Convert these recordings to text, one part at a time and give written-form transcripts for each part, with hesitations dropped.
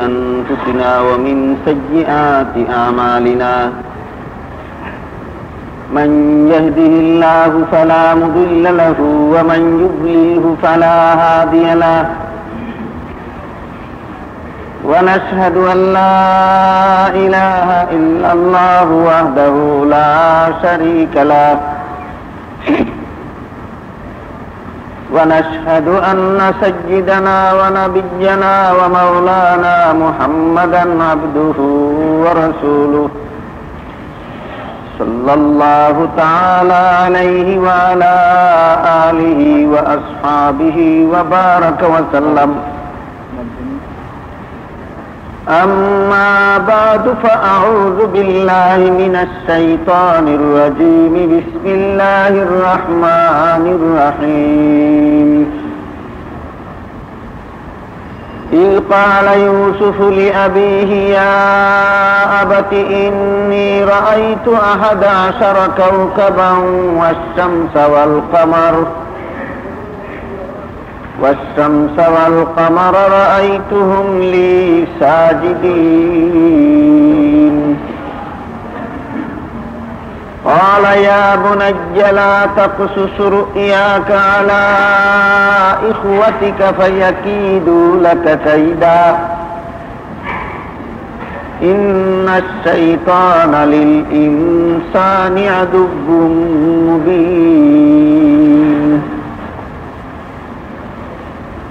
أنفسنا ومن سيئات أعمالنا من يهده الله فلا مضل له ومن يضلله فلا هادي له ونشهد أن لا إله إلا الله وحده لا شريك له ونشهد أن سيدنا ونبينا ومولانا محمدا عبده ورسوله صلى الله تعالى عليه وعلى آله وأصحابه وبارك وسلم أما بعد فأعوذ بالله من الشيطان الرجيم بسم الله الرحمن الرحيم إذ قال يوسف لأبيه يا أبت إني رأيت 11 كوكبا والشمس والقمر رأيتهم لي ساجدين قال يا بني لا تقصص رؤياك على إخوتك فيكيدوا لك كيدا إن الشيطان للإنسان عدو مبين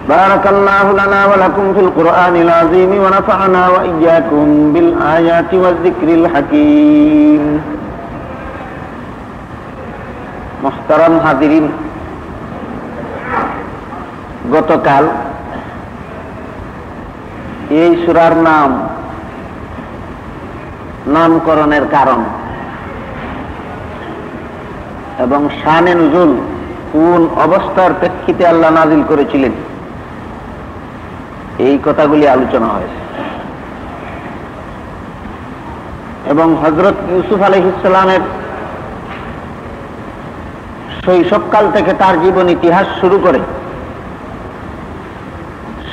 بارك الله لنا ولكم في القرآن العظيم ونفعنا وإياكم بالآيات والذكر الحكيم محترم হাজিরিন, গতকাল এই সূরার নামকরণের কারণ এবং শানে নুজুল কোন অবস্থার প্রেক্ষিতে আল্লাহ নাজিল করেছিলেন এই কথাগুলি আলোচনা হয়েছে এবং হযরত ইউসুফ আলাইহিস সালামের শৈশবকাল থেকে তার জীবন ইতিহাস শুরু করে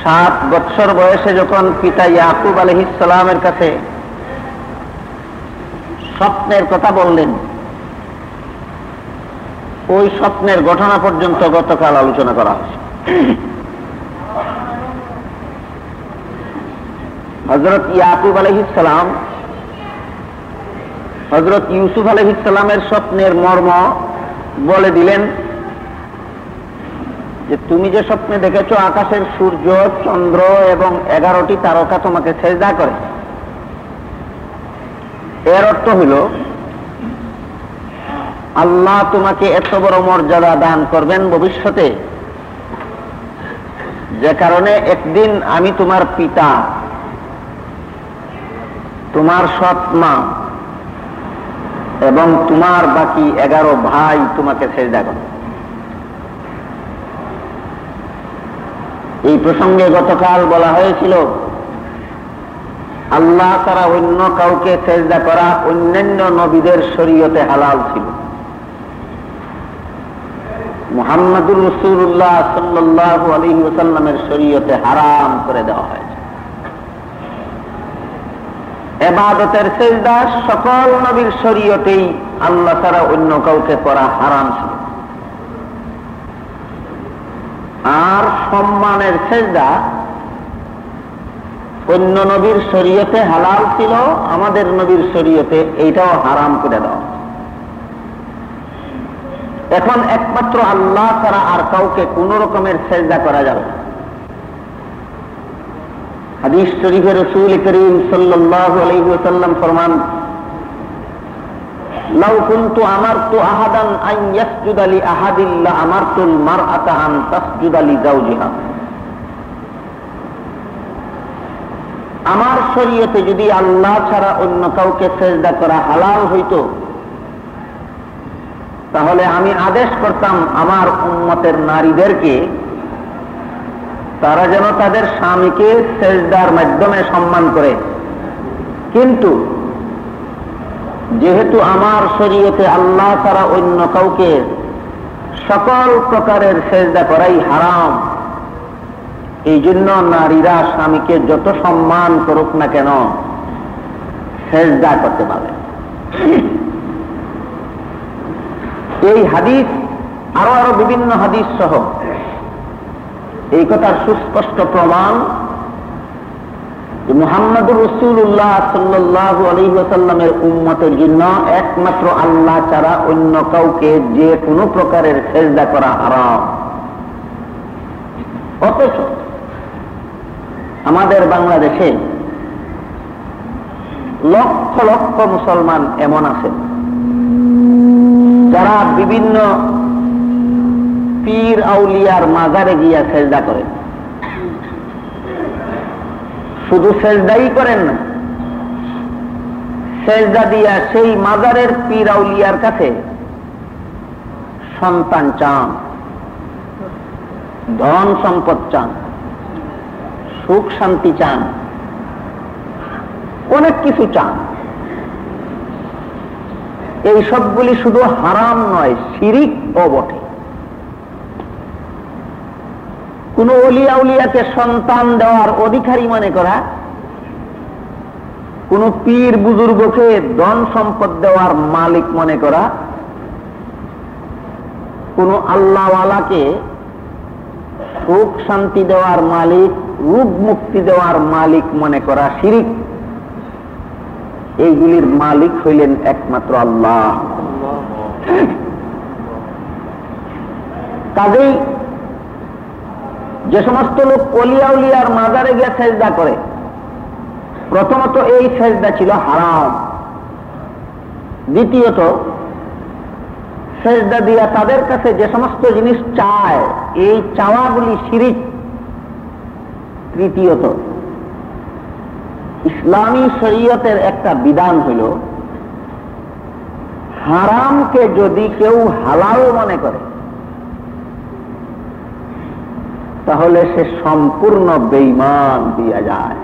7 বছর বয়সে যখন পিতা ইয়াকুব আলাইহিস সালামের কাছে স্বপ্নের কথা বললেন, ওই স্বপ্নের ঘটনা পর্যন্ত গতকাল আলোচনা করা হয়েছে। হযরত ইয়াকুব আলাইহিস সালাম হযরত ইউসুফ আলাইহিস সালামের স্বপ্নের মর্ম বলে দিলেন যে তুমি যে স্বপ্নে দেখেছো আকাশের সূর্য চন্দ্র এবং 11টি তারকা তোমাকে সেজদা করে, এর অর্থ হইল আল্লাহ তোমাকে এত বড় মর্যাদা দান করবেন ভবিষ্যতে, যে কারণে একদিন আমি তোমার পিতা, তোমার সৎ মা এবং তোমার বাকি 11 ভাই তোমাকে সেজদা করে। এই প্রসঙ্গে গতকাল বলা হয়েছিল আল্লাহ ছাড়া অন্য কাউকে সেজদা করা অন্যান্য নবীদের শরীয়তে হালাল ছিল, মুহাম্মদুর রাসূলুল্লাহ সাল্লাল্লাহু আলাইহি ওয়াসাল্লামের শরীয়তে হারাম করে দেওয়া হয়েছে। ইবাদতের সেজদা সকল নবীর শরীয়তেই আল্লাহ ছাড়া অন্য কাউকে করা হারাম ছিল, আর সম্মানের সেজদা অন্য নবীর শরীয়তে হালাল ছিল, আমাদের নবীর শরীয়তে এইটাও হারাম করে দেওয়া। এখন একমাত্র আল্লাহ ছাড়া আর কাউকে কোন রকমের সেজদা করা যাবে না। হাদিস শরীফে রাসূল করিম সাল্লাল্লাহু আলাইহি ওয়াসাল্লাম ফরমান, লাউ কুনতু আমারতু আহাদান আন ইয়াসজুদা লি আহাদিন লা আমারতুল মারআতা আন তাসজুদা লি যাওজিহা। আমার শরীয়তে যদি আল্লাহ ছাড়া অন্য কাউকে সেজদা করা হালাল হইতো, তাহলে আমি আদেশ করতাম আমার উম্মতের নারীদেরকে তারা যেন তাদের স্বামীকে সেজদার মাধ্যমে সম্মান করে। কিন্তু যেহেতু আমার শরীয়তে আল্লাহ ছাড়া অন্য কাউকে সকল প্রকারের সেজদা করাই হারাম, এই জন্য নারীরা স্বামীকে যত সম্মান করুক না কেন সেজদা করতে পারবে। এই হাদিস আরো আরো বিভিন্ন হাদিস সহ এই কথার সুস্পষ্ট প্রমাণ যে মুহাম্মদুর রাসূলুল্লাহ সাল্লাল্লাহু আলাইহি ওয়াসাল্লামের উম্মতের জন্য একমাত্র আল্লাহ ছাড়া অন্য কাউকে যে কোনো প্রকারের সেজদা করা হারাম। অথচ আমাদের বাংলাদেশে লক্ষ লক্ষ মুসলমান এমন আছে যারা বিভিন্ন পীর আউলিয়ার মাজারে গিয়া সেজদা করে। শুধু সেজদাই করেন না, সেজদা দিয়া সেই মাজারের পীর আউলিয়ার কাছে সন্তান চান, ধন সম্পদ চান, সুখ শান্তি চান, অনেক কিছু চান। এই সবগুলি শুধু হারাম নয়, শিরিক ও বটে। কোন ওলি আউলিয়াকে সন্তান দেওয়ার অধিকারী মনে করা, কোন পীর বুজুর্গকে ধন সম্পদ দেওয়ার মালিক মনে করা, কোন আল্লাহওয়ালাকে সুখ শান্তি দেওয়ার মালিক, রূপ মুক্তি দেওয়ার মালিক মনে করা শিরিক। এইগুলির মালিক হইলেন একমাত্র আল্লাহ। কাজেই যে সমস্ত লোক ওলিয়া উলিয়ার মাজারে গিয়ে সেজদা করে, প্রথমত এই সেজদা ছিল হারাম। দ্বিতীয়ত সেজদা দিয়া তাদের কাছে যে সমস্ত জিনিস চায়, এই চাওয়াগুলি শিরিক। তৃতীয়ত ইসলামী শরীয়তের একটা বিধান হইল, হারামকে যদি কেউ হালাল মনে করে তাহলে সে সম্পূর্ণ বেঈমান দিয়া যায়।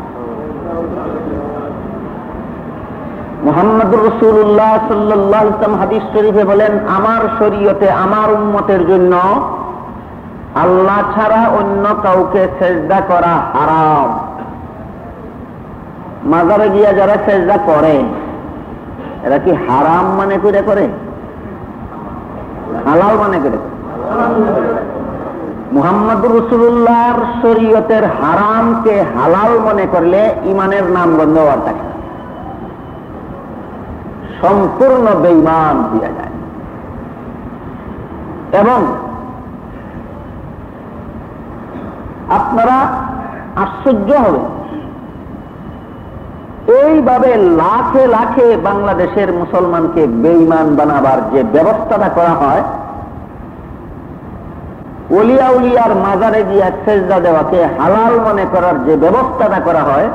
মুহাম্মদুর রাসূলুল্লাহ সাল্লাল্লাহু আলাইহি ওয়াসাল্লাম হাদিস শরীফে বলেন, আমার শরীয়তে আমার উম্মতের জন্য আল্লাহ ছাড়া অন্য কাউকে সেজদা করা হারাম। মাজারে গিয়া যারা সেজদা করে এরা কি হারাম মানে করে, হালাল মানে করে? মুহাম্মদুর রাসূলুল্লাহর শরীয়তের হারামকে হালাল মনে করলে ইমানের নাম গন্ধ হওয়ার থাকে, সম্পূর্ণ বেঈমান দিয়া যায়। এবং আপনারা আশ্চর্য হবেন, এইভাবে লাখে লাখে বাংলাদেশের মুসলমানকে বেঈমান বানাবার যে ব্যবস্থাটা করা হয়, ওলিয়া উলিয়ার মাজারে গিয়া সেজদা দেওয়াকে হালাল মনে করার যে ব্যবস্থাটা করা হয়,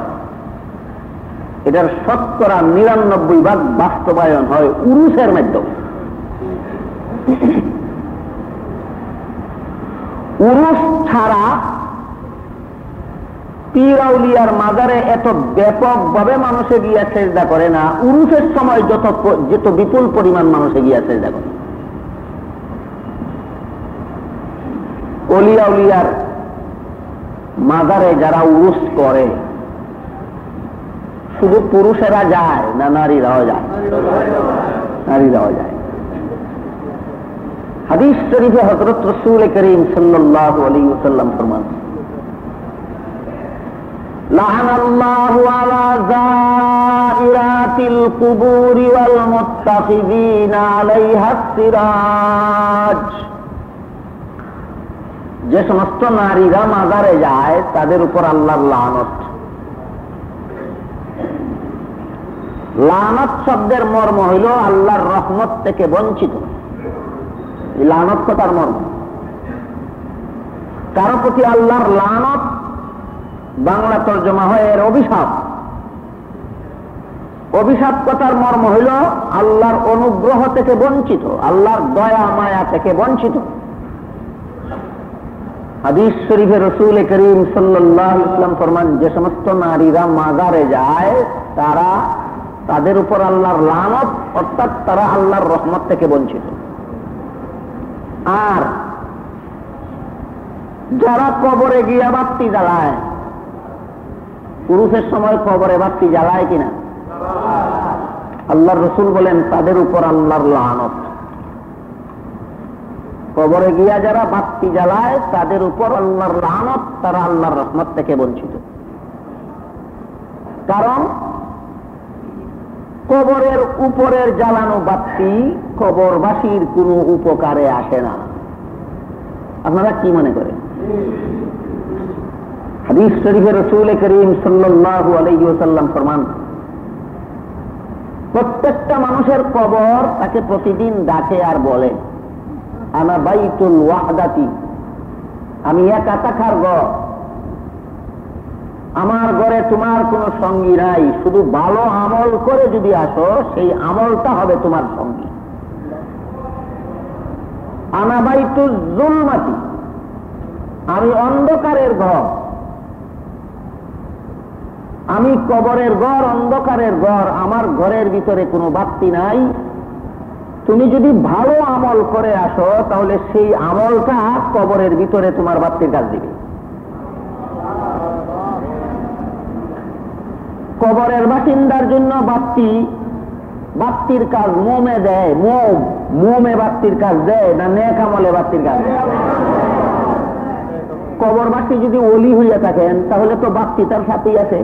এটার 99% বাস্তবায়ন হয় উরুসের মাধ্যমে। উরুস ছাড়া পীর আউলিয়ার মাজারে এত ব্যাপকভাবে মানুষে গিয়া সেজদা করে না, উরুসের সময় যত বিপুল পরিমাণ মানুষে গিয়া সেজদা করে। ওলিয়া উলিয়ার মাজারে যারা উরুস করে, শুধু পুরুষেরা যায় না নারীরাও যায়? নারীরাও যায়। হাদিস শরীফে হযরত রাসূল করিম সাল্লাল্লাহু আলাইহি ওয়াসাল্লাম ফরমান, লাআনাল্লাহু আলা যাইরাতিল কুবুরি ওয়াল মুত্তাখিযিনা আলাইহা সিরাজ। যে সমস্ত নারীরা মাজারে যায় তাদের উপর আল্লাহর লানত। লানত শব্দের মর্ম হইল আল্লাহর রহমত থেকে বঞ্চিত। লানত কথার মর্ম, কারো প্রতি আল্লাহর লানত বাংলা তর্জমা হয় এর অভিশাপ। অভিশাপ কথার মর্ম হইল আল্লাহর অনুগ্রহ থেকে বঞ্চিত, আল্লাহর দয়া মায়া থেকে বঞ্চিত। হাদিস শরীফে রাসূল করিম সাল্লাল্লাহু আলাইহি ওয়াসাল্লাম ফরমান, যে সমস্ত নারীরা মাজারে যায় তাদের উপর আল্লাহর লানত, অর্থাৎ তারা আল্লাহর রহমত থেকে বঞ্চিত। আর যারা কবরে গিয়া বাতি জ্বালায়, পুরুষের সময় কবরে বাতি জ্বালায় কিনা? আল্লাহর রাসূল বলেন তাদের উপর আল্লাহর লানত। কবরে গিয়া যারা বাতি জ্বালায় তাদের উপর আল্লাহর লানত, তারা আল্লাহর রহমত থেকে বঞ্চিত। কারণ কবরের উপরের জ্বালানো বাতি কবরবাসীর কোনো উপকারে আসে না। আপনারা কি মনে করেন? হাদিস শরীফে রাসূল করিম সাল্লাল্লাহু আলাইহি ওয়াসাল্লাম ফরমান, প্রত্যেকটা মানুষের কবর তাকে প্রতিদিন ডাকে আর বলে, আনা বাইতুল ওয়াহদাতি, আমি একা থাকার ঘর, আমার ঘরে তোমার কোনো সঙ্গী নাই, শুধু ভালো আমল করে যদি আসো সেই আমলটা হবে তোমার সঙ্গী। আনা বাইতুল জুলমাতি, আমি অন্ধকারের ঘর, আমি কবরের ঘর, অন্ধকারের ঘর, আমার ঘরের ভিতরে কোনো বাতি নাই। তুমি যদি ভালো আমল করে আসো তাহলে সেই আমলটা কবরের ভিতরে তোমার বাতির কাজ দিবে। কবরের বাসিন্দার জন্য বাতির কাজ মোমে দেয়, মোমে বাতির কাজ দেয় না নেক আমলে বাতির কাজ দেয়? কবরবাসী যদি ওলি হইয়া থাকেন তাহলে তো বাতি তার সাথেই আছে,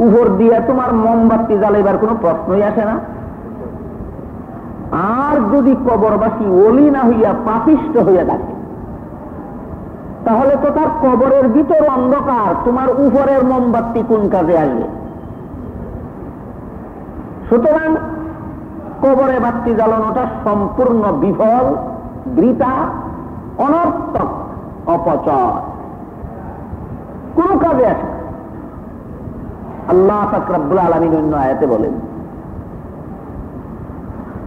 উপর দিয়ে তোমার মোমবাতি জ্বালাইবার কোনো প্রশ্নই আসে না। আর যদি কবরবাসী ওলি না হইয়া পাপিষ্ট হইয়া থাকে তাহলে তো তার কবরের ভিতর অন্ধকার, তোমার উপরের মোমবাতি কোন কাজে আসবে? সুতরাং কবরে বাতি জ্বালানোটা সম্পূর্ণ বিফল, বৃথা, অনর্থক, অপচয়, কোন কাজে আসে। আল্লাহ পাক রব্বুল আলামিন অন্য আয়াতে বলেন,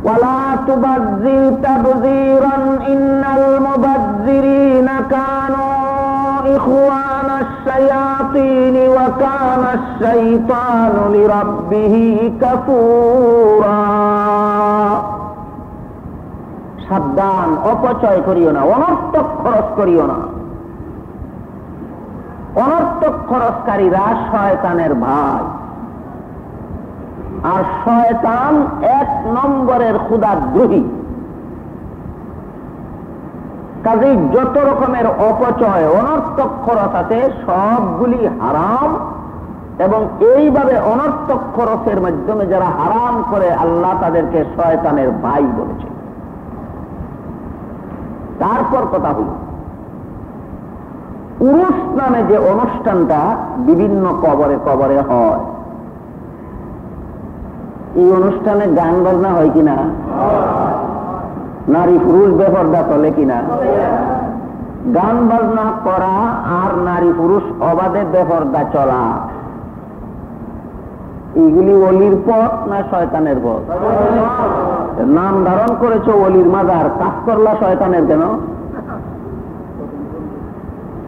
ওয়ালা তুবাযযির তাবযীরান ইন্নাল মুবাযযিরিনা কানু ইখওয়ানাশ শায়াতিন ওয়া কানাশ শাইতানু লিরাব্বিহি কাফুরা। সাবধান, অপচয় করিও না, অনর্থক খরচ করিও না। অনর্থক খরচকারীরা শয়তানের ভাই, আর শয়তান 1 নম্বরের ক্ষুধাদ্রোহী। কাজেই যত রকমের অপচয়, অনর্থক খরচ আছে সবগুলি হারাম, এবং এইভাবে অনর্থক খরচের মাধ্যমে যারা হারাম করে আল্লাহ তাদেরকে শয়তানের ভাই বলেছে। তারপর কথা হল, উরুস নামে যে অনুষ্ঠানটা বিভিন্ন কবরে কবরে হয়, এই অনুষ্ঠানে গান বাজনা হয় কিনা? নারী পুরুষ বেপরদা চলে কিনা? গান বাজনা করা আর নারী পুরুষ অবাধে বেপরদা চলা, এইগুলি ওলির পথ না শয়তানের পথ? নাম ধারণ করেছ ওলির মাজার, কাজ করলা শয়তানের কেন?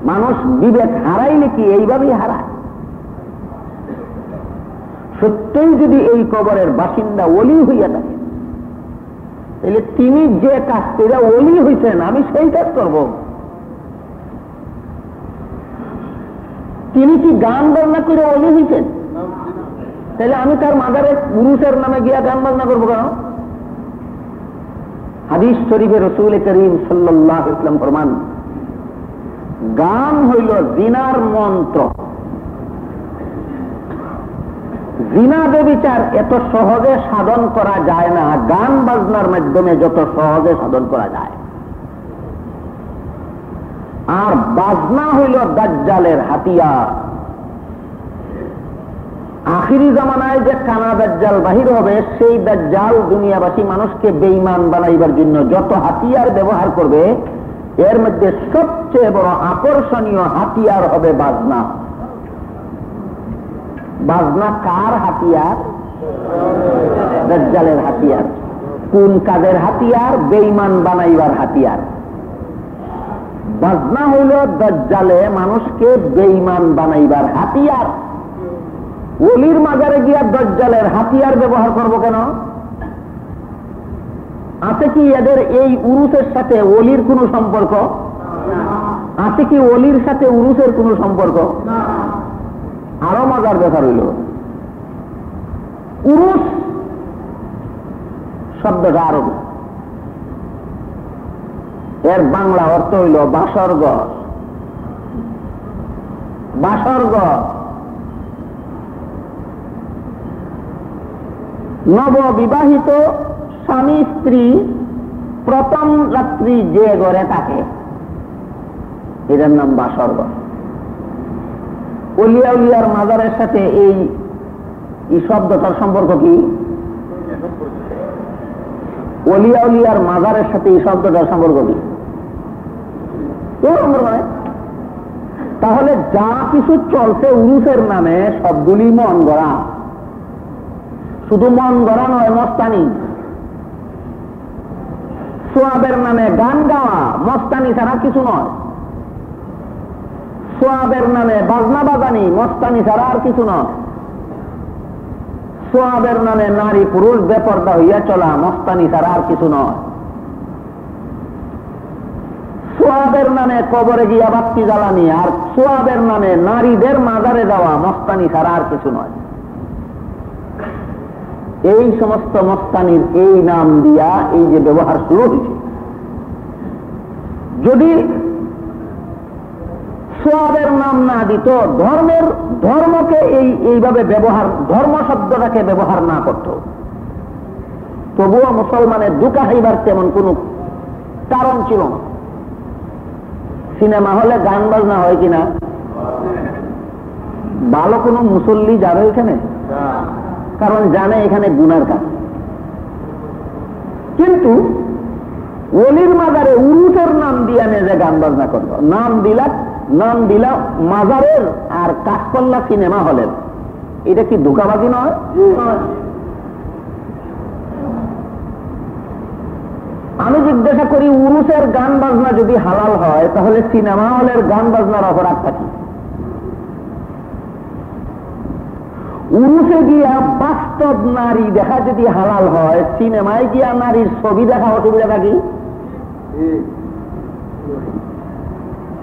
মানুষ বিবেক হারাইলে কি এইভাবেই হারায়? সত্যই যদি এই কবরের বাসিন্দা ওলি হইয়া থাকে তাহলে তিনি যে কাজ করে ওলি হইছেন, আমি সেই কাজ করব। তিনি কি গান বাজনা করে ওলি হইছেন? তাহলে আমি তার মাজারে পুরুষের নামে গিয়া গান বাজনা করবো কেন? হাদিস শরীফে রাসূল করিম সাল্লাল্লাহু আলাইহি ওয়াসাল্লাম ফরমান, গান হইল জিনার মন্ত্র। জিনা ব্যভিচার এত সহজে সাধন করা যায় না, গান বাজনার মাধ্যমে যত সহজে সাধন করা যায়। আর বাজনা হইল দাজ্জালের হাতিয়ার। আখিরি জামানায় যে কানা দাজ্জাল বাহির হবে, সেই দাজ্জাল দুনিয়াবাসী মানুষকে বেঈমান বানাইবার জন্য যত হাতিয়ার ব্যবহার করবে, এর মধ্যে সবচেয়ে বড় আকর্ষণীয় হাতিয়ার হবে বাজনা। বাজনা কার হাতিয়ার? দাজ্জালের হাতিয়ার। কোন কাজের হাতিয়ার? বেঈমান বানাইবার হাতিয়ার। বাজনা হইল দাজ্জালে মানুষকে বেঈমান বানাইবার হাতিয়ার। ওলির মাজারে গিয়া দাজ্জালের হাতিয়ার ব্যবহার করব কেন? আছে কি এদের এই উরুসের সাথে ওলির কোন সম্পর্ক? আছে কি অলির সাথে উরুসের কোন সম্পর্ক? আরো মজার ব্যাপার হইল, উরুস শব্দটা আরবি, এর বাংলা অর্থ হইল বাসরঘর। বাসরঘর নববিবাহিত স্বামী স্ত্রী প্রথম রাত্রি যে ঘরে থাকে এটার নাম বাসরঘর। অলিয়া উলিয়ার মাজারের সাথে এই শব্দটার সম্পর্ক কি? অলিয়া উলিয়ার মাজারের সাথে এই শব্দটার সম্পর্ক কি? তাহলে যা কিছু চলছে উরুসের নামে সবগুলি মন গড়া। শুধু মন গড়া নয়, মস্তানি। সোয়াবের নামে গান গাওয়া মস্তানি ছাড়া কিছু নয়। সোয়াবের নামে বাজনা বাজানি মস্তানি ছাড়া আর কিছু নয়। সোয়াবের নামে নারী পুরুষ বেপরদা হইয়া চলা মস্তানি ছাড়া আর কিছু নয়। সোয়াবের নামে কবরে গিয়া বাতি জ্বালানি আর সোয়াবের নামে নারীদের মাজারে যাওয়া মস্তানি ছাড়া আর কিছু নয়। এই সমস্ত মস্তানির এই নাম দিয়া এই যে ব্যবহার শুরু হয়েছে, যদি সোয়াবের নাম না দিত, ধর্মকে এইভাবে ব্যবহার, ধর্ম শব্দটাকে ব্যবহার না করত, তবুও মুসলমানের দুকা হইবার তেমন কোন কারণ ছিল না। সিনেমা হলে গান বাজনা হয় কিনা? ভালো কোনো মুসল্লি যাবে এখানে? কারণ জানে এখানে গুনার কাজ। কিন্তু ওলির মাজারে উরুসের নাম দিয়া যে গান বাজনা করলো, নাম দিলা মাজারের আর কাঠকল্লা সিনেমা হলের, এটা কি ধোঁকাবাজি নয়? আমি জিজ্ঞাসা করি, উরুসের গান বাজনা যদি হালাল হয় তাহলে সিনেমা হলের গান বাজনার অপরাধটা কি? উরুসে গিয়া বাস্তব নারী দেখা যদি হালাল হয়, সিনেমায় গিয়া নারীর ছবি দেখা অসুবিধাটা কি?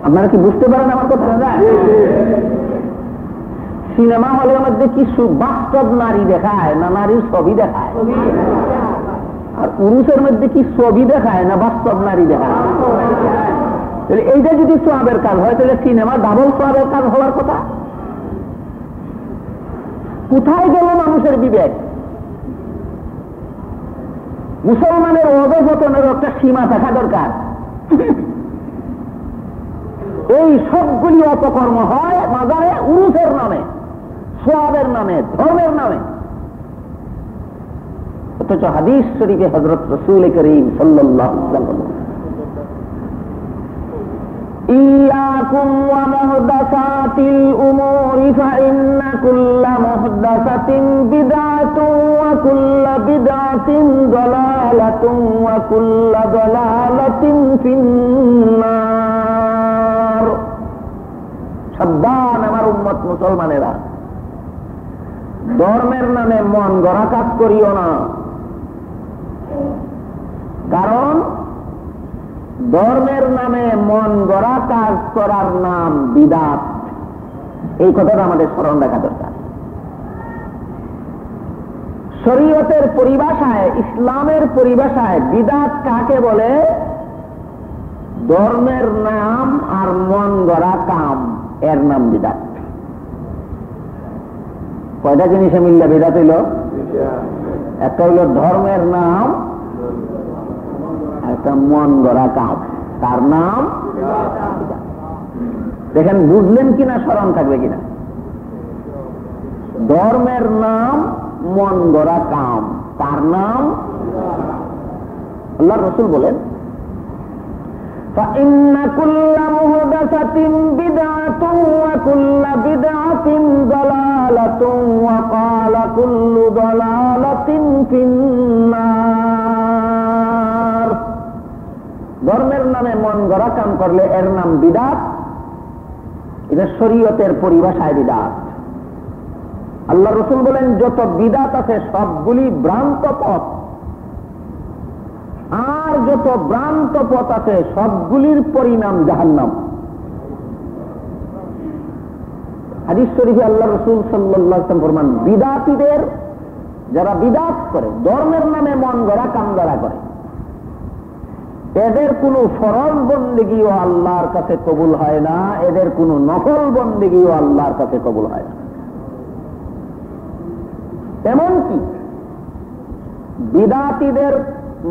আপনারা কি বুঝতে পারেন আমার কথা? সিনেমা হলের মধ্যে কি বাস্তব নারী দেখায় না নারীর ছবি দেখায়? আর উরুসের মধ্যে কি ছবি দেখায় না বাস্তব নারী দেখায়? এইটা যদি সোয়াবের কাজ হয় তাহলে সিনেমা ডাবল সোয়াবের কাজ হওয়ার কথা। কোথায় গেল মানুষের বিবেক? মুসলমানের অধঃপতনের একটা সীমা থাকা দরকার। এই সবগুলি অপকর্ম হয় মাজারে উরুসের নামে, সোয়াবের নামে, ধর্মের নামে। অথচ হাদিস শরীফে হযরত রাসূল করিম সাল্লাল্লাহু আলাইহি ওয়াসাল্লাম ইয়াকুম ওয়া মুহদাসাতিল উমুরি ফাইন্না কুল্লা মুহদাসাতিন বিদআতুন ওয়া কুল্লা বিদআতিন দালালাতুন ওয়া কুল্লা দালালাতিন ফিন্নার। সাবধান আমার উম্মত মুসলমানেরা, ধর্মের নামে মন গড়া কাজ করিও না। কারণ ধর্মের নামে মন গড়া কাজ করার নাম বিদআত। এই কথাটা আমাদের স্মরণ রাখা দরকার। শরীয়তের পরিভাষায়, ইসলামের পরিভাষায় বিদআত কাকে বলে? ধর্মের নাম আর মন গড়া কাম, এর নাম বিদআত। কয়টা জিনিসে মিললে বিদআত হইল? একটা হইল ধর্মের নাম, একটা মন গড়া কাজ, তার নাম। দেখেন বুঝলেন কিনা, স্মরণ থাকবে কিনা? ধর্মের নাম মন গড়া কাম, তার নাম। আল্লাহর রাসূল বলেন فإن كل محدثة بدعة وكل بدعة ضلالة وقال كل ضلالة في النار। ধর্মের নামে মন গড়া কাম করলে এর নাম বিদআত। এটা শরীয়তের পরিভাষায় বিদআত। আল্লাহর রাসূল বলেন যত বিদআত আছে সবগুলি ভ্রান্ত পথ, আর যত ভ্রান্ত পথ আছে সবগুলির পরিণাম জাহান্নাম। হাদিস শরীফে আল্লাহ রাসূল সাল্লাল্লাহু আলাইহি ওয়াসাল্লাম ফরমান, বিদআতীদের, যারা বিদআত করে, ধর্মের নামে মন গড়া কাম গড়া করে, এদের কোনো ফরজ বন্দেগীও আল্লাহর কাছে কবুল হয় না, এদের কোনো নফল বন্দেগীও আল্লাহর কাছে কবুল হয় না। এমনকি বিদআতীদের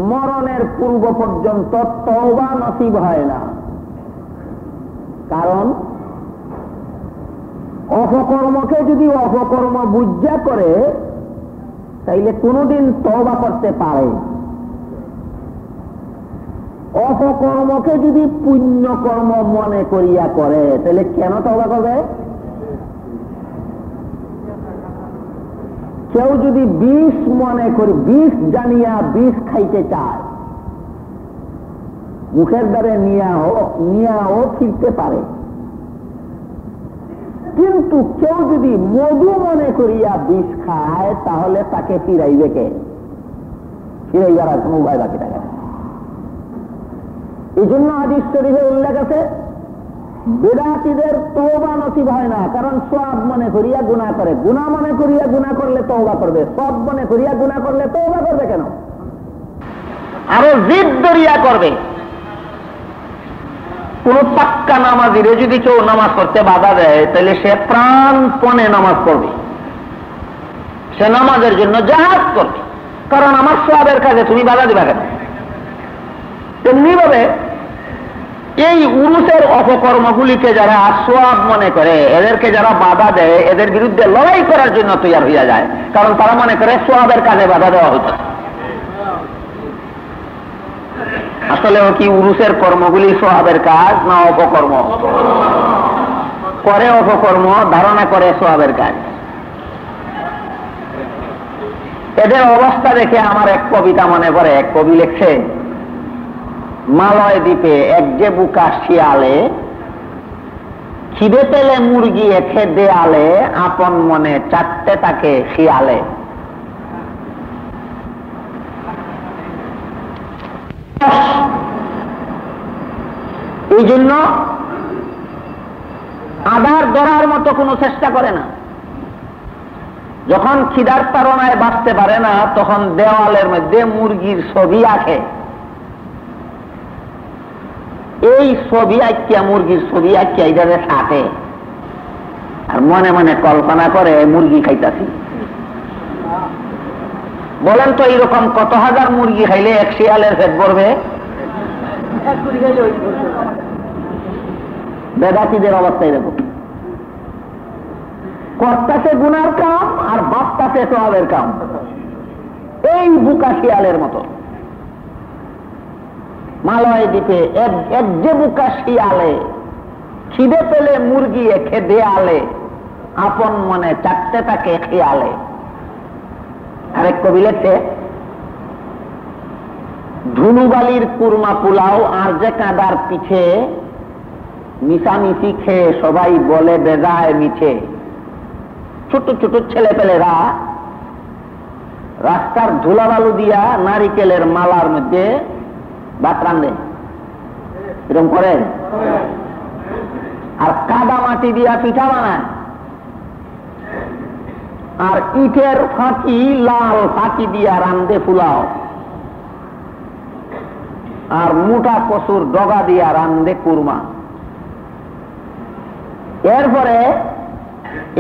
মরণের পূর্ব পর্যন্ত তওবা নসিব হয় না। কারণ অপকর্মকে যদি অপকর্ম বুঝা করে তাইলে কোনদিন তওবা করতে পারে। অপকর্মকে যদি পুণ্যকর্ম মনে করিয়া করে তাহলে কেন তওবা করবে? কেউ যদি বিষ মনে করি, বিষ জানিয়া বিষ খাইতে চায়, মুখের দ্বারে নিয়াও ফিরতে পারে। কিন্তু কেউ যদি মধু মনে করিয়া বিষ খায় তাহলে তাকে ফিরাইবে কে? ফিরাইবার আর কোনো উপায় বাকি থাকে না। এই জন্য হাদিস শরীফে উল্লেখ আছে, বিদআতীদের তওবা নসিব হয় না, কারণ সওয়াব মনে করিয়া গুনাহ করে। গুনাহ মনে করিয়া গুনাহ করলে তওবা করবে, সওয়াব মনে করিয়া গুনাহ করলে তওবা করবে কেন? আরো জিদ ধরিয়া করবে। কোন পাক্কা নামাজিরে যদি কেউ নামাজ পড়তে বাধা দেয় তাহলে সে প্রাণপণে নামাজ পড়বে, সে নামাজের জন্য জাহাজ করবে, কারণ আমার সওয়াবের কাজে তুমি বাধা দিবা কেন? তেমনি ভাবে এই উরুসের অপকর্মগুলিকে যারা সওয়াব মনে করে, এদেরকে যারা বাধা দেয়, এদের বিরুদ্ধে লড়াই করার জন্য তৈরি হইয়া যায়, কারণ তারা মনে করে সওয়াবের কাজে বাধা দেওয়া হচ্ছে। আসলেও কি উরুসের কর্মগুলি সওয়াবের কাজ না অপকর্ম? করে অপকর্ম, ধারণা করে সওয়াবের কাজ। এদের অবস্থা দেখে আমার এক কবিতা মনে পড়ে। এক কবি লিখছে, মালয় দ্বীপে এক যে বুকা শিয়ালে, খিদে পেলে মুরগি এখে দেয়ালে, আপন মনে চাটতে তাকে শিয়ালে। এই জন্য আধার ধরার মতো কোনো চেষ্টা করে না। যখন খিদার তাড়নায় বাঁচতে পারে না তখন দেওয়ালের মধ্যে মুরগির ছবি আঁকে। এই ছবি আঁকিয়া, মুরগির ছবি আঁকিয়া এটারে সাথে আর মনে মনে কল্পনা করে মুরগি খাইতাছি। বলেন তো এইরকম কত হাজার মুরগি খাইলে এক শিয়ালের পেট ভরবে? বেদাতীদের অবস্থা এরকম, করতাছে গুনার কাম আর বাপতাছে সওয়াবের কাম, এই বুকা শিয়ালের মতো। মালয় দ্বীপে এক যে বুকা শিয়ালে, খিদে পেলে মুরগি এখে দেয়ালে, আপন মনে চাটতে তাকে খেয়ালে। আরেক কবি লেখে, ধুনুবালির কুরমা পোলাও আর যে কাঁদার পিছে, মিশামিশি খেয়ে সবাই বলে বেজায় মিছে। ছোট ছোট ছেলে পেলেরা রাস্তার ধুলাবালু দিয়া নারিকেলের মালার মধ্যে ভাত রান্ধে, এরকম করে, আর কাদা মাটি দিয়া পিঠা বানায়, আর ইটের ফাঁকি, লাল ফাঁকি দিয়া রান্ধে ফুলাও, আর মোটা কচুর ডগা দিয়া রান্ধে কুরমা। এরপরে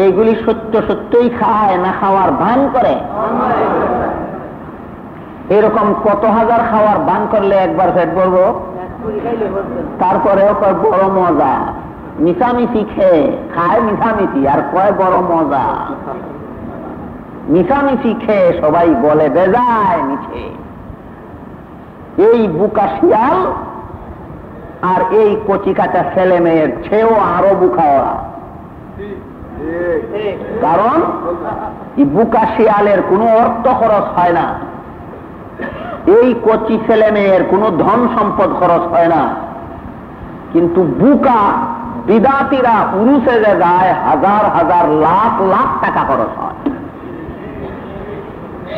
এইগুলি সত্য সত্যই খায় না খাওয়ার ভান করে। এরকম কত হাজার খাওয়ার ভান করলে একবার পেট ভরবো? তারপরেও কয় বড় মজা, মিশামিশি খেয়ে খায় মিশামিশি আর কয় বড় মজা। মিশামিশি খেয়ে সবাই বলে বেজায় মিছে। এই বুকা শিয়াল আর এই কচি কাঁচা ছেলে মেয়ের চেয়েও আরো বুকা ওরা। কারণ এই বুকা শিয়ালের কোনো অর্থ খরচ হয় না, এই কচি ছেলে মেয়ের কোনো ধন সম্পদ খরচ হয় না, কিন্তু বুকা বিদাতিরা উরুসে যে যায় হাজার হাজার লাখ লাখ টাকা খরচ হয়।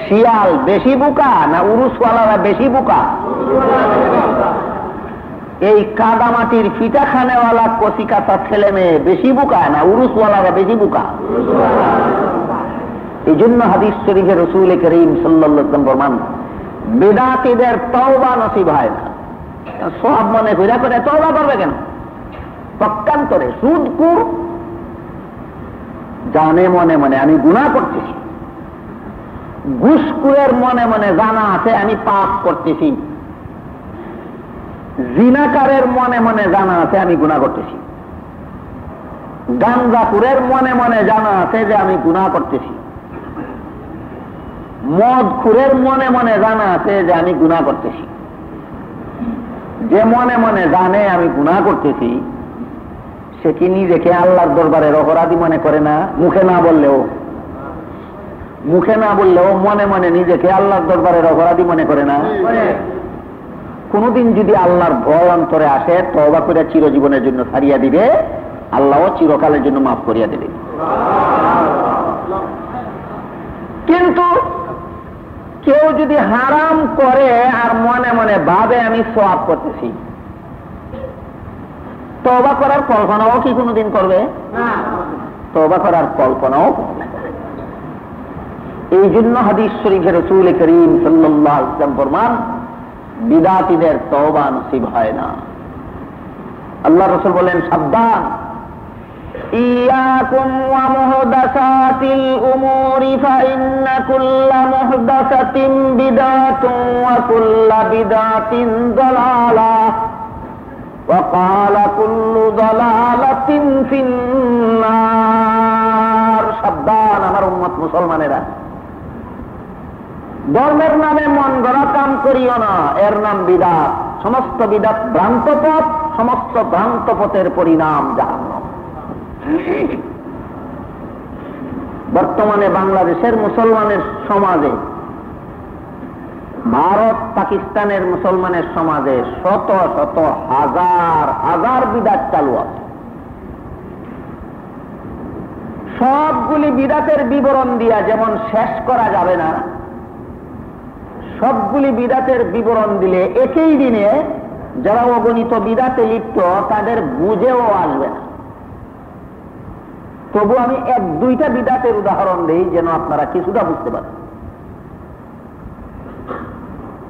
শিয়াল বেশি বুকা না উরুসওয়ালারা বেশি বুকা? এই কাদামাটির ফিটা খানেওয়ালা কচি কাঁচা ছেলে মেয়ে বেশি বোকা না উরুসওয়ালারা বেশি বোকা? এই জন্য হাদিস শরীফে রাসূল করিম সাল্লাল্লাহু আলাইহি ওয়াসাল্লাম ফরমান, বিদআতীদের তওবা নসিব হয় না। সব মনে কইরা করে তওবা করবে কেন? পক্ষান্তরে সুদখোর জানে মনে মনে আমি গুনাহ করতেছি, ঘুষখোরের মনে মনে জানা আছে আমি পাপ করতেছি, জিনাকারের মনে মনে জানা আছে আমি গুনাহ করতেছি, গাঞ্জাখোরের মনে মনে জানা আছে যে আমি গুনাহ করতেছি, মদখোরের মনে মনে জানা আছে যে আমি গুনাহ করতেছি। যে মনে মনে জানে আমি গুনাহ করতেছি সে কি নিজেকে আল্লাহর দরবারে অপরাধী মনে করে না? মুখে না বললেও মনে মনে নিজেকে আল্লাহর দরবারে অপরাধী মনে করে না? কোনদিন যদি আল্লাহর ভয় অন্তরে আসে তওবা করে চিরজীবনের জন্য ছাড়িয়া দিবে, আল্লাহও চিরকালের জন্য মাফ করিয়া দেবে। কিন্তু কেউ যদি হারাম করে আর মনে মনে ভাবে আমি সওয়াব করতেছি, তওবা করার কল্পনাও কি কোনদিন করবে? তওবা করার কল্পনাও করবে। এই জন্য হাদিস শরীফে রাসূল করিম সাল্লাল্লাহু আলাইহি ওয়াসাল্লাম ফরমান, বিদআতীদের তওবা নসিব হয় না। আল্লাহ রাসূল বলেন, সাবধান, ইয়াকুম ওয়া মুহদাসাতিল উমুরি ফাইন্না কুল্লা মুহদাসাতিন বিদআতুন ওয়া কুল্লা বিদআতিন দালালাহ ওয়া ক্বালা কুল্লু দালালাতিন ফিন্নার। সাবধান আমার উম্মত মুসলমানেরা, ধর্মের নামে মন গড়া কাম করিও না, এর নাম বিদআত। সমস্ত বিদআত ভ্রান্ত পথ, সমস্ত ভ্রান্ত পথের পরিণাম জাহান্নাম। বর্তমানে বাংলাদেশের মুসলমানের সমাজে, ভারত পাকিস্তানের মুসলমানের সমাজে শত শত হাজার হাজার বিদআত চালু আছে। সবগুলি বিদআতের বিবরণ দিয়া যেমন শেষ করা যাবে না, সবগুলি বিদআতের বিবরণ দিলে একই দিনে যারা অগণিত বিদআতে লিপ্ত তাদের বুঝেও আসবে না। তবু আমি এক দুইটা বিদআতের উদাহরণ দেই যেন আপনারা কিছুটা বুঝতে পারেন।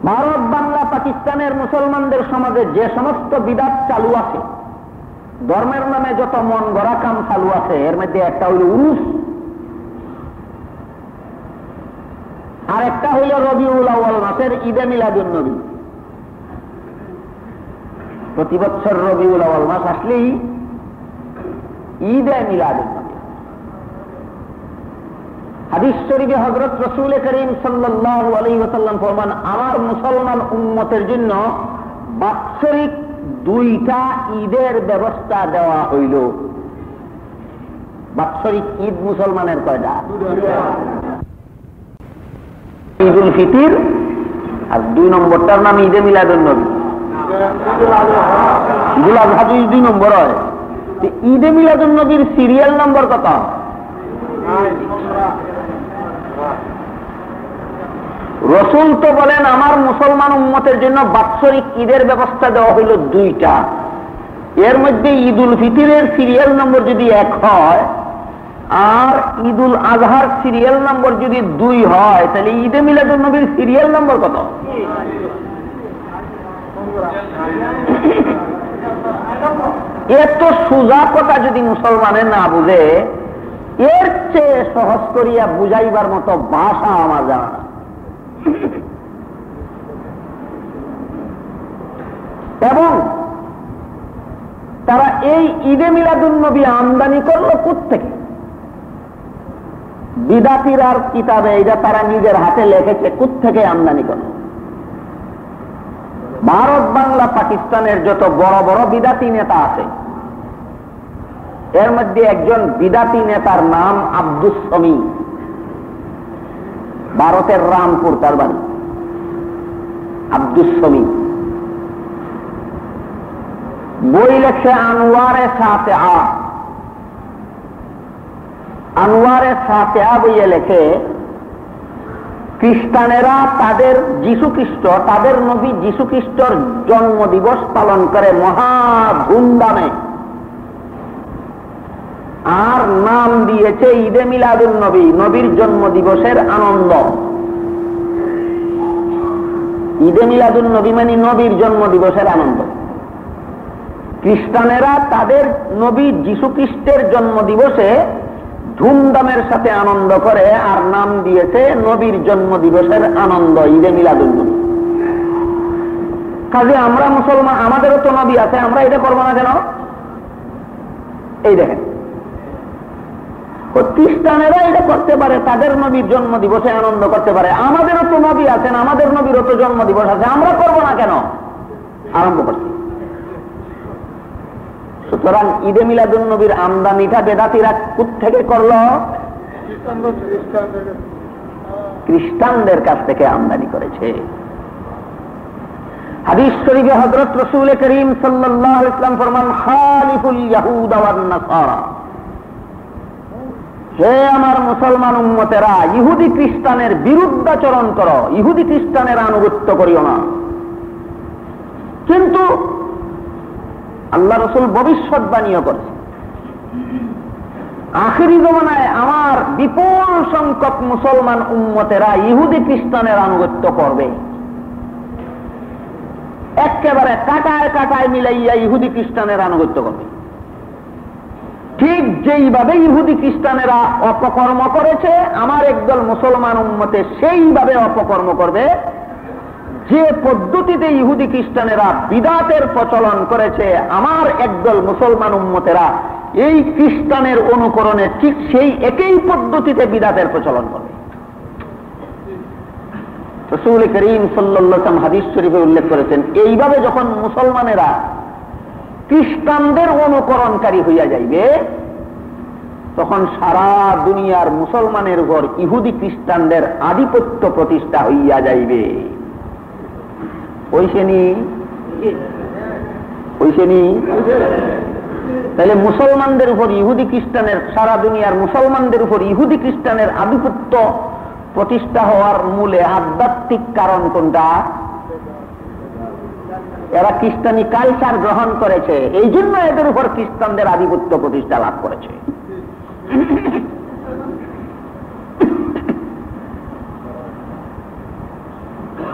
ভারত, বাংলা, পাকিস্তানের মুসলমানদের সমাজে যে সমস্ত বিদআত চালু আছে, ধর্মের নামে যত মন গড়া কাম চালু আছে, এর মধ্যে একটা হইল উরুস, আর একটা হইল রবিউল আউয়াল মাসের ঈদে মিলাদুন নবী। প্রতি বছর রবিউল আউয়াল মাস আসলেই ঈদে মিলাদুন নবী। হাদিস শরীফে হযরত রাসূল করিম সাল্লাল্লাহু আলাইহি ওয়াসাল্লাম ফরমান, আমার মুসলমান উম্মতের জন্য বাৎসরিক দুইটা ঈদের ব্যবস্থা দেওয়া হইল। বাৎসরিক ঈদ মুসলমানের কয়টা? ঈদুল ফিতর, আর দুই নম্বরটার নাম ঈদে মিলাদুন নবী। ঈদুল আযহা দুই নম্বর হয়। ঈদে মিলাদুন নবীর সিরিয়াল নম্বর কত? রাসূল তো বলেন আমার মুসলমান উম্মতের জন্য বাৎসরিক ঈদের ব্যবস্থা দেওয়া হইল দুইটা। এর মধ্যে ঈদুল ফিতরের সিরিয়াল নম্বর যদি 1 হয় আর ঈদুল আজহার সিরিয়াল নম্বর যদি 2 হয়, তাহলে ঈদে মিলাদুন নবীর সিরিয়াল নম্বর কত? এত সোজা কথা যদি মুসলমানে না বুঝে, এর চেয়ে সহজ করিয়া বুঝাইবার মতো ভাষা আমার জানা না। এবং তারা এই ঈদে মিলাদুন নবী আমদানি করলো কোত্থেকে? বিদাতিরার কিতাবে এটা তারা নিজের হাতে লিখেছে, কোত্থেকে আমদানি করলো? ভারত, বাংলা, পাকিস্তানের যত বড় বড় বিদাতি নেতা আছে, এর মধ্যে একজন বিদাতি নেতার নাম আব্দুস শমী। ভারতের রামপুর তার বাড়ি। আব্দুস শমী বই লেখে আনোয়ারে সাতেআ। আনোয়ারে সাতেআ বইয়ে লেখে খ্রিস্টানেরা তাদের যীশুখ্রিস্ট, তাদের নবী যীশুখ্রিস্টর জন্ম দিবস পালন করে মহা ধুমধামে, আর নাম দিয়েছে ঈদে মিলাদুন নবী, নবীর জন্ম দিবসের আনন্দ। ঈদে মিলাদুন নবী মানে নবীর জন্ম দিবসের আনন্দ। খ্রিস্টানেরা তাদের নবী যীশুখ্রিস্টের জন্ম দিবসে ধুমধামের সাথে আনন্দ করে, আর নাম দিয়েছে নবীর জন্ম দিবসের আনন্দ, ঈদে মিলাদুন নবী। কাজে আমরা মুসলমান, আমাদেরও তো নবী আছে, আমরা এটা করবো না কেন? এই দেখেন, খ্রিস্টানেরা এটা করতে পারে, তাদের নবীর জন্ম দিবসে আনন্দ করতে পারে, আমাদেরও তো নবী আছেন, আমাদের নবীরও তো জন্ম দিবস আছে, আমরা করবো না কেন? আরম্ভ করছি। সুতরাং ঈদে মিলাদুন নবীর আমদানিটা বেদাতিরা কোত্থেকে করলো? খ্রিস্টানদের কাছ থেকে আমদানি করেছে। হাদিস শরীফে হযরত রাসূল করিম সাল্লাল্লাহু আলাইহি ওয়াসাল্লাম ফরমান, খালিফুল ইয়াহুদা ওয়ান নাসারা, হে আমার মুসলমান উম্মতেরা, ইহুদি খ্রিস্টানের বিরুদ্ধাচরণ করো, ইহুদি খ্রিস্টানের আনুগত্য করিও না। কিন্তু আল্লাহ রাসূল ভবিষ্যৎবাণীও করেছে, আখিরি জমানায় আমার বিপুল সংখ্যক মুসলমান উম্মতেরা ইহুদি খ্রিস্টানের আনুগত্য করবে, একেবারে কাটায় কাটায় মিলাইয়া ইহুদি খ্রিস্টানের আনুগত্য করবে। ঠিক যেইভাবে ইহুদি খ্রিস্টানেরা অপকর্ম করেছে, আমার একদল মুসলমান উম্মতে সেইভাবে অপকর্ম করবে। যে পদ্ধতিতে ইহুদি খ্রিস্টানেরা বিদাতের প্রচলন করেছে, আমার একদল মুসলমান উম্মতেরা এই খ্রিস্টানের অনুকরণে ঠিক সেই একই পদ্ধতিতে বিদাতের প্রচলন করবে। রাসূল করিম সাল্লাল্লাহু আলাইহি ওয়াসাল্লাম হাদিস শরীফে উল্লেখ করেছেন, এইভাবে যখন মুসলমানেরা খ্রিস্টানদের অনুকরণকারী হইয়া যাইবে, তখন সারা দুনিয়ার মুসলমানের উপর ইহুদি খ্রিস্টানদের আধিপত্য প্রতিষ্ঠা হইয়া যাইবে। তাহলে মুসলমানদের উপর ইহুদি খ্রিস্টানের, সারা দুনিয়ার মুসলমানদের উপর ইহুদি খ্রিস্টানের আধিপত্য প্রতিষ্ঠা হওয়ার মূলে আধ্যাত্মিক কারণ কোনটা? এরা খ্রিস্টানি কালচার গ্রহণ করেছে, এই জন্য এদের উপর খ্রিস্টানদের আধিপত্য প্রতিষ্ঠা লাভ করেছে।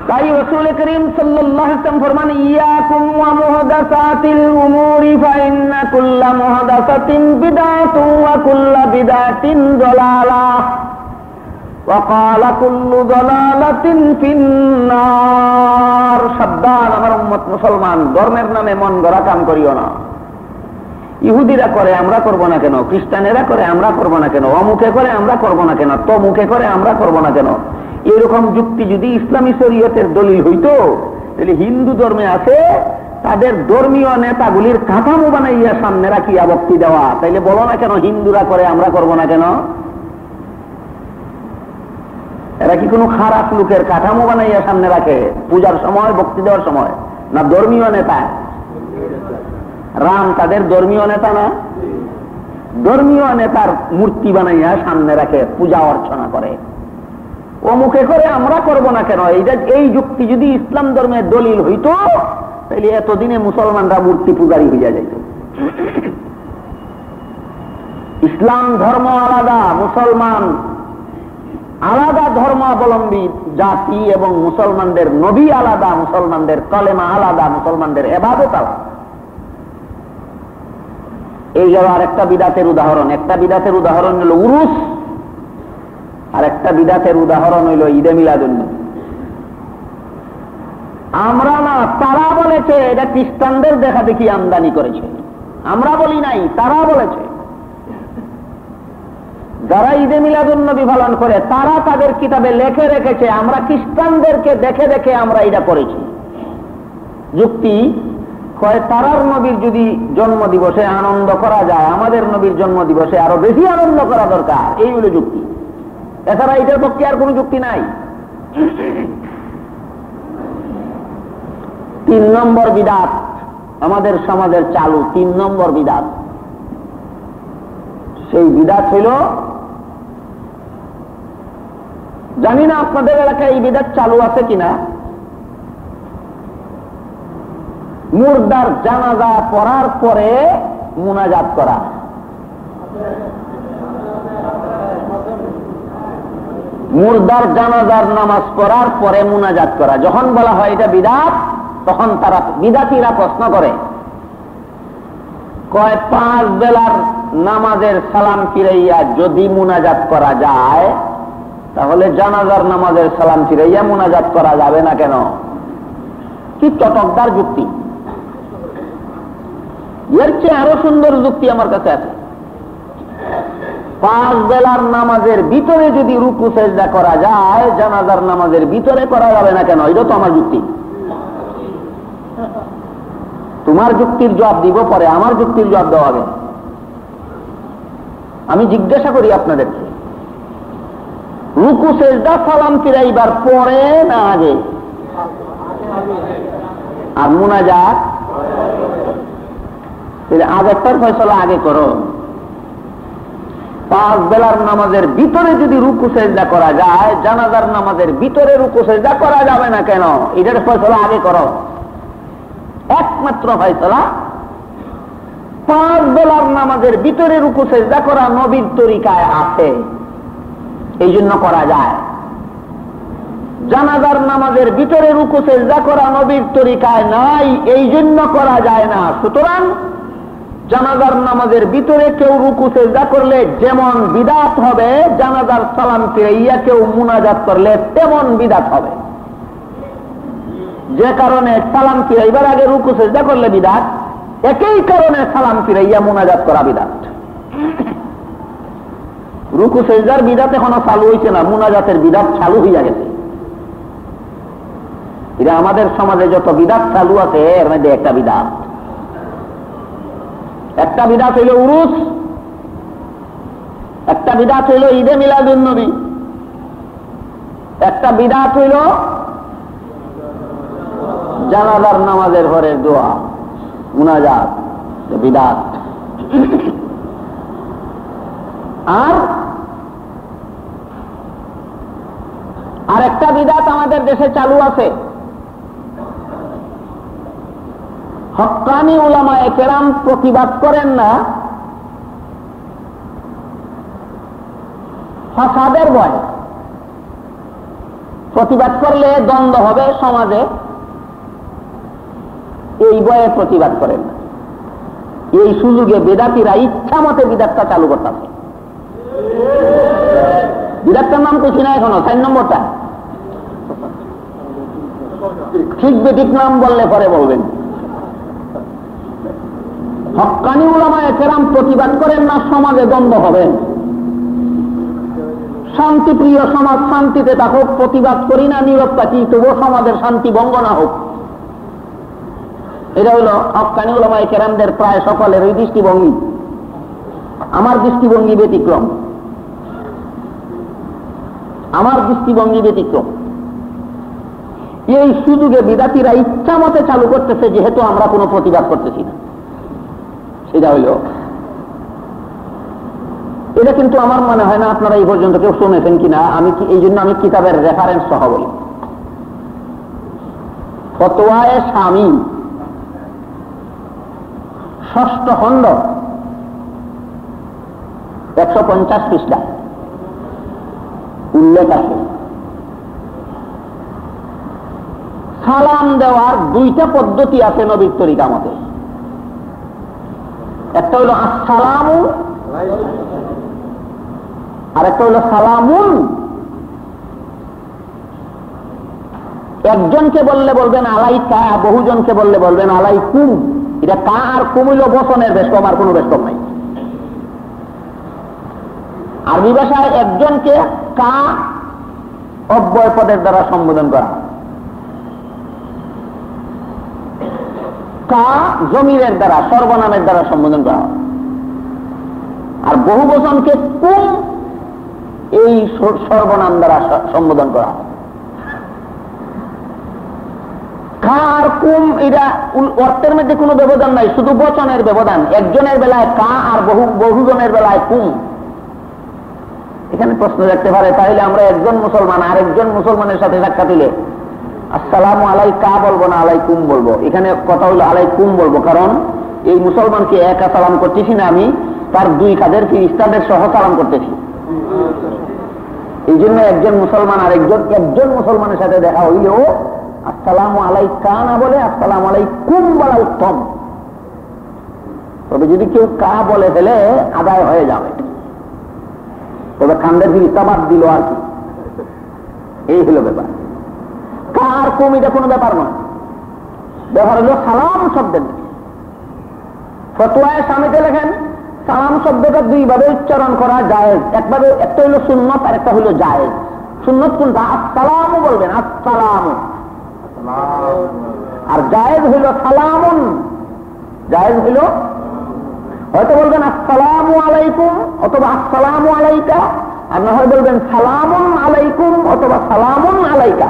তাই রাসূল করিম সাল্লাল্লাহু আলাইহি ওয়াসাল্লাম ফরমান, ইয়াকুম ওয়া মুহদাসাতিল উমুরি ফাইন্না কুল্লা মুহদাসাতিন বিদআতুন ওয়া কুল্লা বিদআতিন দালালাহ ওয়া ক্বালা কুল্লু দালালাতিন ফিন্নার। সাবধান আমার উম্মত মুসলমান, ধর্মের নামে মন গড়া কাম করিও না। ইহুদিরা করে আমরা করব না কেন? খ্রিস্টানেরা করে আমরা করব না কেন? অমুখে করে আমরা করব না কেন? তমুখে করে আমরা করব না কেন? এরকম যুক্তি যদি ইসলামী শরীয়তের দলিল হইতো, তাহলে হিন্দু ধর্মে আছে তাদের ধর্মীয় নেতাগুলির কাঠামো বানাইয়া সামনে রাখিয়া বক্তি দেওয়া, তাইলে বলো না কেন হিন্দুরা করে আমরা করব না কেন? এরা কি কোনো খারাপ লোকের কাঠামো বানাইয়া সামনে রাখে পূজার সময়, বক্তি দেওয়ার সময়? না ধর্মীয় নেতা? রাম তাদের ধর্মীয় নেতা না? ধর্মীয় নেতার মূর্তি বানাইয়া সামনে রাখে, পূজা অর্চনা করে। অমুখে করে আমরা করব না কেন? এই যুক্তি যদি ইসলাম ধর্মের দলিল হইতো, তাহলে এতদিনে মুসলমানরা মূর্তি পূজারী হইয়া যাইত। ইসলাম ধর্ম আলাদা, মুসলমান আলাদা ধর্মাবলম্বী জাতি, এবং মুসলমানদের নবী আলাদা, মুসলমানদের কলেমা আলাদা, মুসলমানদের ইবাদত আলাদা। এই গেল আরেকটা বিদাতের উদাহরণ। একটা বিদাতের উদাহরণ হলো উরুস, আর একটা বিদাতের উদাহরণ হইল ঈদে মিলাদুন নবী। আমরা না, তারা বলেছে এটা খ্রিস্টানদের দেখা দেখি আমদানি করেছে, আমরা বলি নাই, তারা বলেছে। যারা ঈদে মিলাদুন নবী পালন করে তারা তাদের কিতাবে লেখে রেখেছে আমরা খ্রিস্টানদেরকে দেখে দেখে আমরা এটা করেছি। যুক্তি কয়, তারার নবীর যদি জন্ম দিবসে আনন্দ করা যায়, আমাদের নবীর জন্ম দিবসে আরো বেশি আনন্দ করা দরকার, এই হলো যুক্তি। এছাড়া এটার পক্ষে আর কোনো যুক্তি নাই। 3 নম্বর বিদাত আমাদের সমাজের চালু, 3 নম্বর বিদাত। সেই বিদাত হইল জানি না আপনাদের এলাকায় এই বিধান চালু আছে কিনা, মুর্দার জানাজা পড়ার পরে মুনাজাত করা। মুর্দার জানাজার নামাজ পড়ার পরে মুনাজাত করা, যখন বলা হয় এটা বিদাত, তখন তারা বিদাতিরা প্রশ্ন করে, কয় 5 বেলার নামাজের সালাম ফিরাইয়া যদি মুনাজাত করা যায়, তাহলে জানাজার নামাজের সালাম ফিরাইয়া মুনাজাত করা যাবে না কেন? কি চটকদার যুক্তি! এর চেয়ে আরো সুন্দর যুক্তি আমার কাছে আছে। 5 বেলার নামাজের ভিতরে যদি রুকু সেজদা করা যায়, জানাজার নামাজের ভিতরে করা যাবে না কেন? এটা তো আমার যুক্তি। তোমার যুক্তির জবাব দিব পরে, আমার যুক্তির জবাব দেওয়া হবে। আমি জিজ্ঞাসা করি আপনাদেরকে, রুকু সেজদা সালাম ফিরাইবার পরে না আগে? আর মুনাজাত আগেরটার ফয়সালা আগে করো। 5 বেলার নামাজের ভিতরে যদি রুকু সেজদা করা যায়, জানাজার নামাজের ভিতরে রুকু সেজদা করা যাবে না কেন? এটার ফয়সালা আগে করো। একমাত্র ফয়সালা 5 বেলার নামাজের ভিতরে রুকু সেজদা করা নবীর তরিকায় আছে, এই জন্য করা যায়। জানাজার নামাজের ভিতরে রুকু সেজদা করা নবীর তরিকায় নাই, এই জন্য করা যায় না। সুতরাং জানাজার নামাজের ভিতরে কেউ রুকু সেজদা করলে যেমন বিদাত হবে, জানাজার সালাম ফিরাইয়া কেউ মুনাজাত করলে তেমন বিদাত হবে। যে কারণে সালাম ফিরাইবার আগে রুকু সেজদা করলে বিদাত, একই কারণে সালাম ফিরাইয়া মুনাজাত করা বিদাত। রুকু সেজদার বিদাত এখনো চালু হয়েছে না, মুনাজাতের বিদাত চালু হইয়া গেছে। এটা আমাদের সমাজে যত বিদাত চালু আছে এর মধ্যে একটা বিদাত। একটা বিদাত হইল উরুস, একটা বিদাত হইল ঈদে মিলাদুন নবী, একটা বিদাত হইল জানাজার নামাজের ঘরের দোয়া মুনাজাত, বিদাত। আর একটা বিদাত আমাদের দেশে চালু আছে। হক্কানি উলামায়ে কেরাম প্রতিবাদ করেন না, ফাসাদের ভয়। প্রতিবাদ করলে দ্বন্দ্ব হবে সমাজে, এই ভয়ে প্রতিবাদ করেন না। এই সুযোগে বেদাতিরা ইচ্ছা মতে বিদাতটা চালু করতেছে। বিদাতটার নাম কইছি না এখনো, 4 নম্বরটা ঠিক বেঠিক নাম বললে পরে বলবেন। হক্কানি উলামায়ে কেরাম প্রতিবাদ করেন না, সমাজে দ্বন্দ্ব হবে। শান্তিপ্রিয় সমাজ শান্তিতে থাকুক, প্রতিবাদ করি না, নীরব থাকি, তবুও সমাজের শান্তি ভঙ্গ না হোক। এটা হলো হক্কানি উলামায়ে কেরামদের প্রায় সকলের ওই দৃষ্টিভঙ্গি। আমার দৃষ্টিভঙ্গি ব্যতিক্রম, আমার দৃষ্টিভঙ্গি ব্যতিক্রম। এই সুযোগে বিদাতিরা ইচ্ছা মতে চালু করতেছে, যেহেতু আমরা কোনো প্রতিবাদ করতেছি না। সেটা হইল, এটা কিন্তু আমার মনে হয় না আপনারা এই পর্যন্ত কেউ শুনেছেন কিনা। আমি এই জন্য আমি কিতাবের রেফারেন্স সহ বলি। ফতোয়ায়ে শামী 6ষ্ঠ খণ্ড 150 পৃষ্ঠা উল্লেখ আছে, সালাম দেওয়ার 2টা পদ্ধতি আছে নবীর তরিকা মতে। একটা হইল আসসালামু, আর একটা হইল সালামুন। একজনকে বললে বলবেন আলাইকা, বহুজনকে বললে বলবেন আলাইকুম। এটা কা আর কুম হইল বচনের বেশকম, আর কোনো বেশকম নাই। আরবি ভাষায় একজনকে কা অব্যয় পদের দ্বারা সম্বোধন করা, কা জমিরের দ্বারা সর্বনামের দ্বারা সম্বোধন করা, আর বহু বচনকে কুম এই সর্বনাম দ্বারা সম্বোধন করা। কা আর কুম এটা অর্থের মধ্যে কোনো ব্যবধান নাই, শুধু বচনের ব্যবধান। একজনের বেলায় কা আর বহুজনের বেলায় কুম। এখানে প্রশ্ন রাখতে পারে, তাহলে আমরা একজন মুসলমান আরেকজন মুসলমানের সাথে সাক্ষাৎ হইলে আসসালামু আলাইকা বলবো না আলাইকুম বলবো? এখানে কথা হলো আলাইকুম বলবো, কারণ এই মুসলমানকে একা সালাম করতেছি না, আমি তার দুই কাঁধের ফিরিস্তাদের সহ সালাম করতেছি। এই জন্য একজন মুসলমান একজন মুসলমানের সাথে দেখা হইলেও আসসালামু আলাইকা না বলে আসসালামু আলাইকুম বলা উত্তম। তবে যদি কেউ কা বলে ফেলে আদায় হয়ে যাবে, তবে কান্দের ফিরিস্তা বাদ দিল আর কি, এই হলো ব্যাপার। কার কম এটা কোনো ব্যাপার নয়, ব্যাপার হলো সালাম শব্দের। ফতোয়ায় স্বামীতে লেখেন সালাম শব্দটা দুইভাবে উচ্চারণ করা জায়েজ। একভাবে, একটা হইল সুন্নত আর একটা হইল জায়েজ। সুন্নত কোনটা? আসসালামু বলবেন, আসসালামু। আর জায়েজ হইল সালামুন। জায়েজ হইল হয়তো বলবেন আসসালামু আলাইকুম অথবা আসসালামু আলাইকা, আর না হয় বলবেন সালামুন আলাইকুম অথবা সালামুন আলাইকা।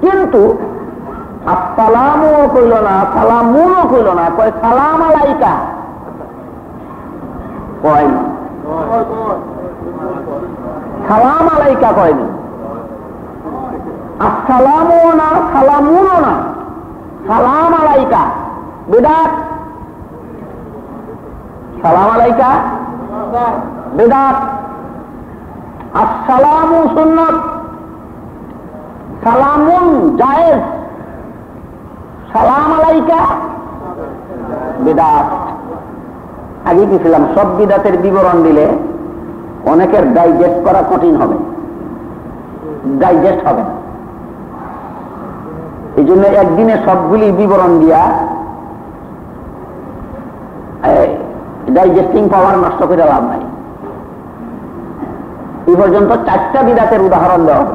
কিন্তু আসসালামও কইল না, সালামুনও কইল না, কয় সালাম আলাইকা। কয়নি, সালাম আলাইকা কয়নি। আসসালামও না, সালামুনও না, সালাম আলাইকা। বিদাত। সালাম আলাইকা বিদাত। আসসালামু সুন্নাত, সালামুন জায়েজ, সালাম আলাইকা বিদাত। আগে দিয়েছিলাম সব বিদাতের বিবরণ দিলে অনেকের ডাইজেস্ট করা কঠিন হবে, ডাইজেস্ট হবে না। এই জন্য একদিনে সবগুলি বিবরণ দিয়া ডাইজেস্টিং পাওয়ার নষ্ট করে লাভ নাই। এই পর্যন্ত 4টা বিদাতের উদাহরণ দেওয়া হবে।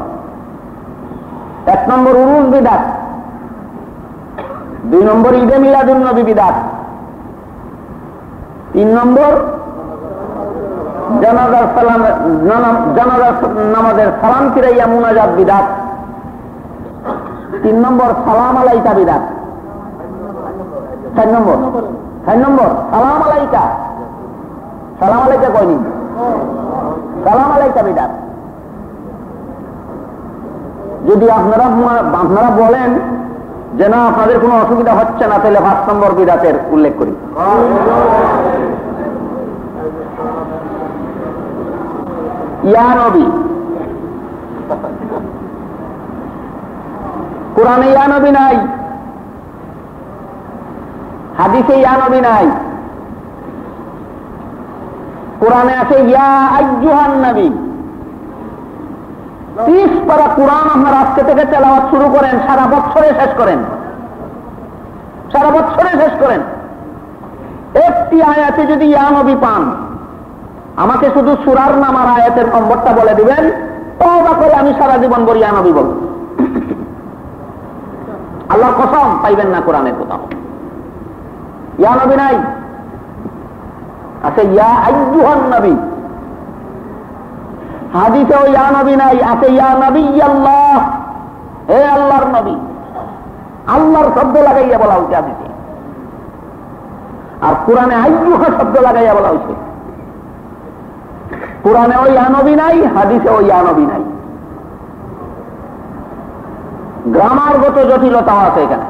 1 নম্বর উরুজ বিদাত, 2 নম্বর ঈদে মিলাদুন নবী বিদাত, 3 নম্বর জানাজার নামাজের সালাম ফিরাইয়া মুনাজাত বিদাত, 3 নম্বর সালাম আলাইকা বিদাত, 4 নম্বর সালাম আলাইকা। সালাম আলাইকা কয়নি? সালাম আলাইকা বিদাত। যদি আপনারা বলেন যে না আপনাদের কোনো অসুবিধা হচ্ছে না, তাহলে 5 নম্বর বিদাতের উল্লেখ করি। ইয়া নবী। কোরআনে ইয়া নবী নাই, হাদিসে ইয়া নবী নাই। কোরআনে আছে ইয়া আইয়ুহান নবী। 30 পারা কোরআন আপনার আজকে থেকে তেলাওয়াত শুরু করেন, সারা বছরে শেষ করেন, সারা বছরে শেষ করেন। একটি আয়াতে যদি ইয়া নবী পান, আমাকে শুধু সূরার নাম আর আয়াতের নম্বরটা বলে দিবেন, তওবা করে আমি সারা জীবন ভর ইয়া নবী বলব। আল্লাহর কসম পাইবেন না কোরআনের কোথাও ইয়া নবী নাই। আছে ইয়া আইয়ুহান নবী। হাদিসেও ইয়া নবী নাই, আছে ইয়া নবী আল্লাহ, হে আল্লাহর নবী। আল্লাহর শব্দ লাগাইয়া বলা হয়েছে হাদিসে, আর কোরআনে আইয়ুহা শব্দ লাগাইয়া বলা হয়েছে। কোরআনে ওই ইয়া নবী নাই, হাদিসে ওই ইয়া নবী নাই। গ্রামারগত জটিলতাও আছে এখানে।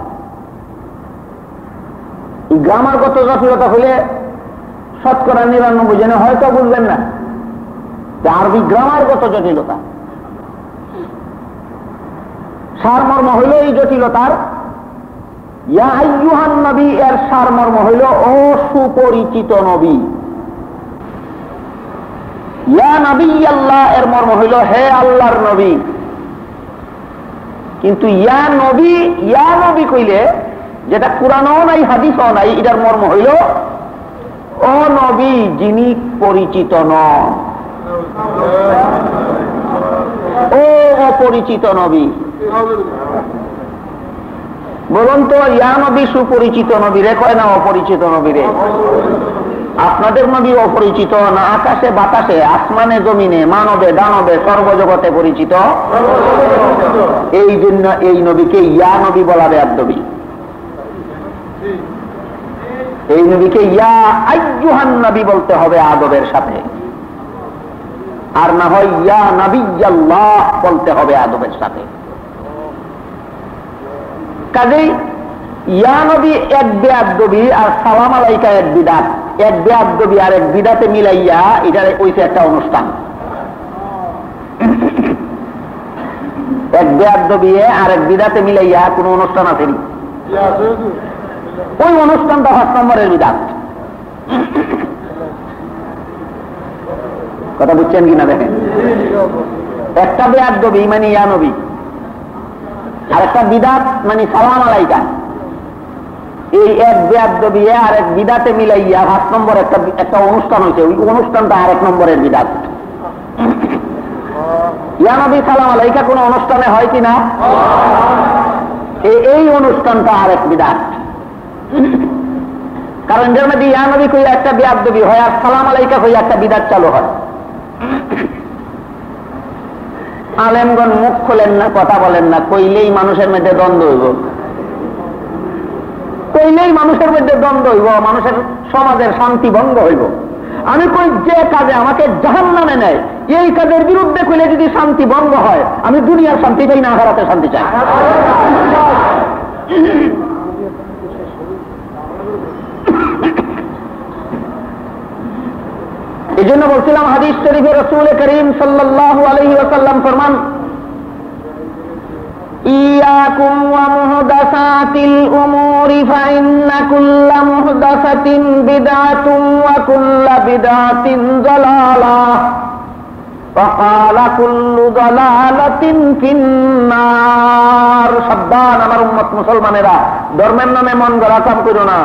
এই গ্রামারগত জটিলতা হলে 99% জনে হয়তো বুঝবেন না যে আরবি গ্রামারগত জটিলতা। সারমর্ম হইল এই জটিলতার ইয়া আইয়ুহান নবী এর সারমর্ম হইল ও সুপরিচিত নবী। ইয়া নবী আল্লাহ এর মর্ম হইল হে আল্লাহর নবী। কিন্তু ইয়া নবী কইলে, যেটা কোরআনও নাই হাদিসও নাই, এটার মর্ম হইল ও নবী যিনি পরিচিত নন, ও অপরিচিত নবী। বলুন তো ইয়া নবী সুপরিচিত নবী রে কয় না অপরিচিত নবী রে? আপনাদের নবী অপরিচিত না আকাশে বাতাসে, আসমানে জমিনে, মানবে দানবে, সর্বজগতে পরিচিত। এই জন্য এই নবীকে ইয়া নবী বলা বেয়াদবি। এই নবীকে ইয়া আইয়ুহান নবী বলতে হবে আদবের সাথে। আর না হয় ইয়া নাবিয়াল্লাহ বলতে হবে আদবের সাথে। কাজেই ইয়া নবী এক বেয়াদবি আর সালাম আলাইকা এক বিদাত, এক বেয়াদবি আর এক বিদাতে মিলাইয়া এটা হইছে একটা অনুষ্ঠান। এক বেয়াদবি আর এক বিদাতে মিলাইয়া কোন অনুষ্ঠান আসেনি, ওই অনুষ্ঠানটা 5 নম্বরের বিদাত। কথা বুঝছেন কিনা দেখেন, একটা বেয়াদবি মানে ইয়া নবী আর একটা বিদাত মানে সালাম আলাইকা, এই এক বেয়াদবি আর এক বিদাতে মিলাইয়া 5 নম্বর একটা অনুষ্ঠান হয়েছে, ওই অনুষ্ঠানটা আর 1 নম্বরের বিদাত। ইয়া নবী সালাম আলাইকা কোন অনুষ্ঠানে হয় কিনা, এই অনুষ্ঠানটা আর এক বিদাত। কারণ যার মধ্যে ইয়া নবী কইয়া একটা বেয়াদবি হয় আর সালাম আলাইকা কইয়া একটা বিদাত চালু হয়। আলেমগণ মুখ খোলেন না, কথা বলেন না, কইলেই মানুষের মধ্যে দ্বন্দ্ব হইব, কইলেই মানুষের মধ্যে দ্বন্দ্ব হইব, মানুষের সমাজের শান্তি ভঙ্গ হইব। আমি কই যে কাজে আমাকে জাহান্নামে নেয় এই কাজের বিরুদ্ধে কইলে যদি শান্তি ভঙ্গ হয়, আমি দুনিয়ার শান্তি চাই না, আখিরাতের শান্তি চাই। এই জন্য বলছিলাম হাদিস শরীফে রাসূল করিম সাল্লাল্লাহু আলাইহি ওয়াসাল্লাম ফরমান, ইয়াকুম ওয়া মুহদাসাতিল উমুরি ফাইন্না কুল্লা মুহদাসাতিন বিদআতুন ওয়া কুল্লা বিদআতিন দালালাহ ওয়া ক্বালা কুল্লু দালালাতিন ফিন্নার। সাবধান আমার উম্মত মুসলমানেরা, ধর্মের নামে মন গড়া কাম করো না।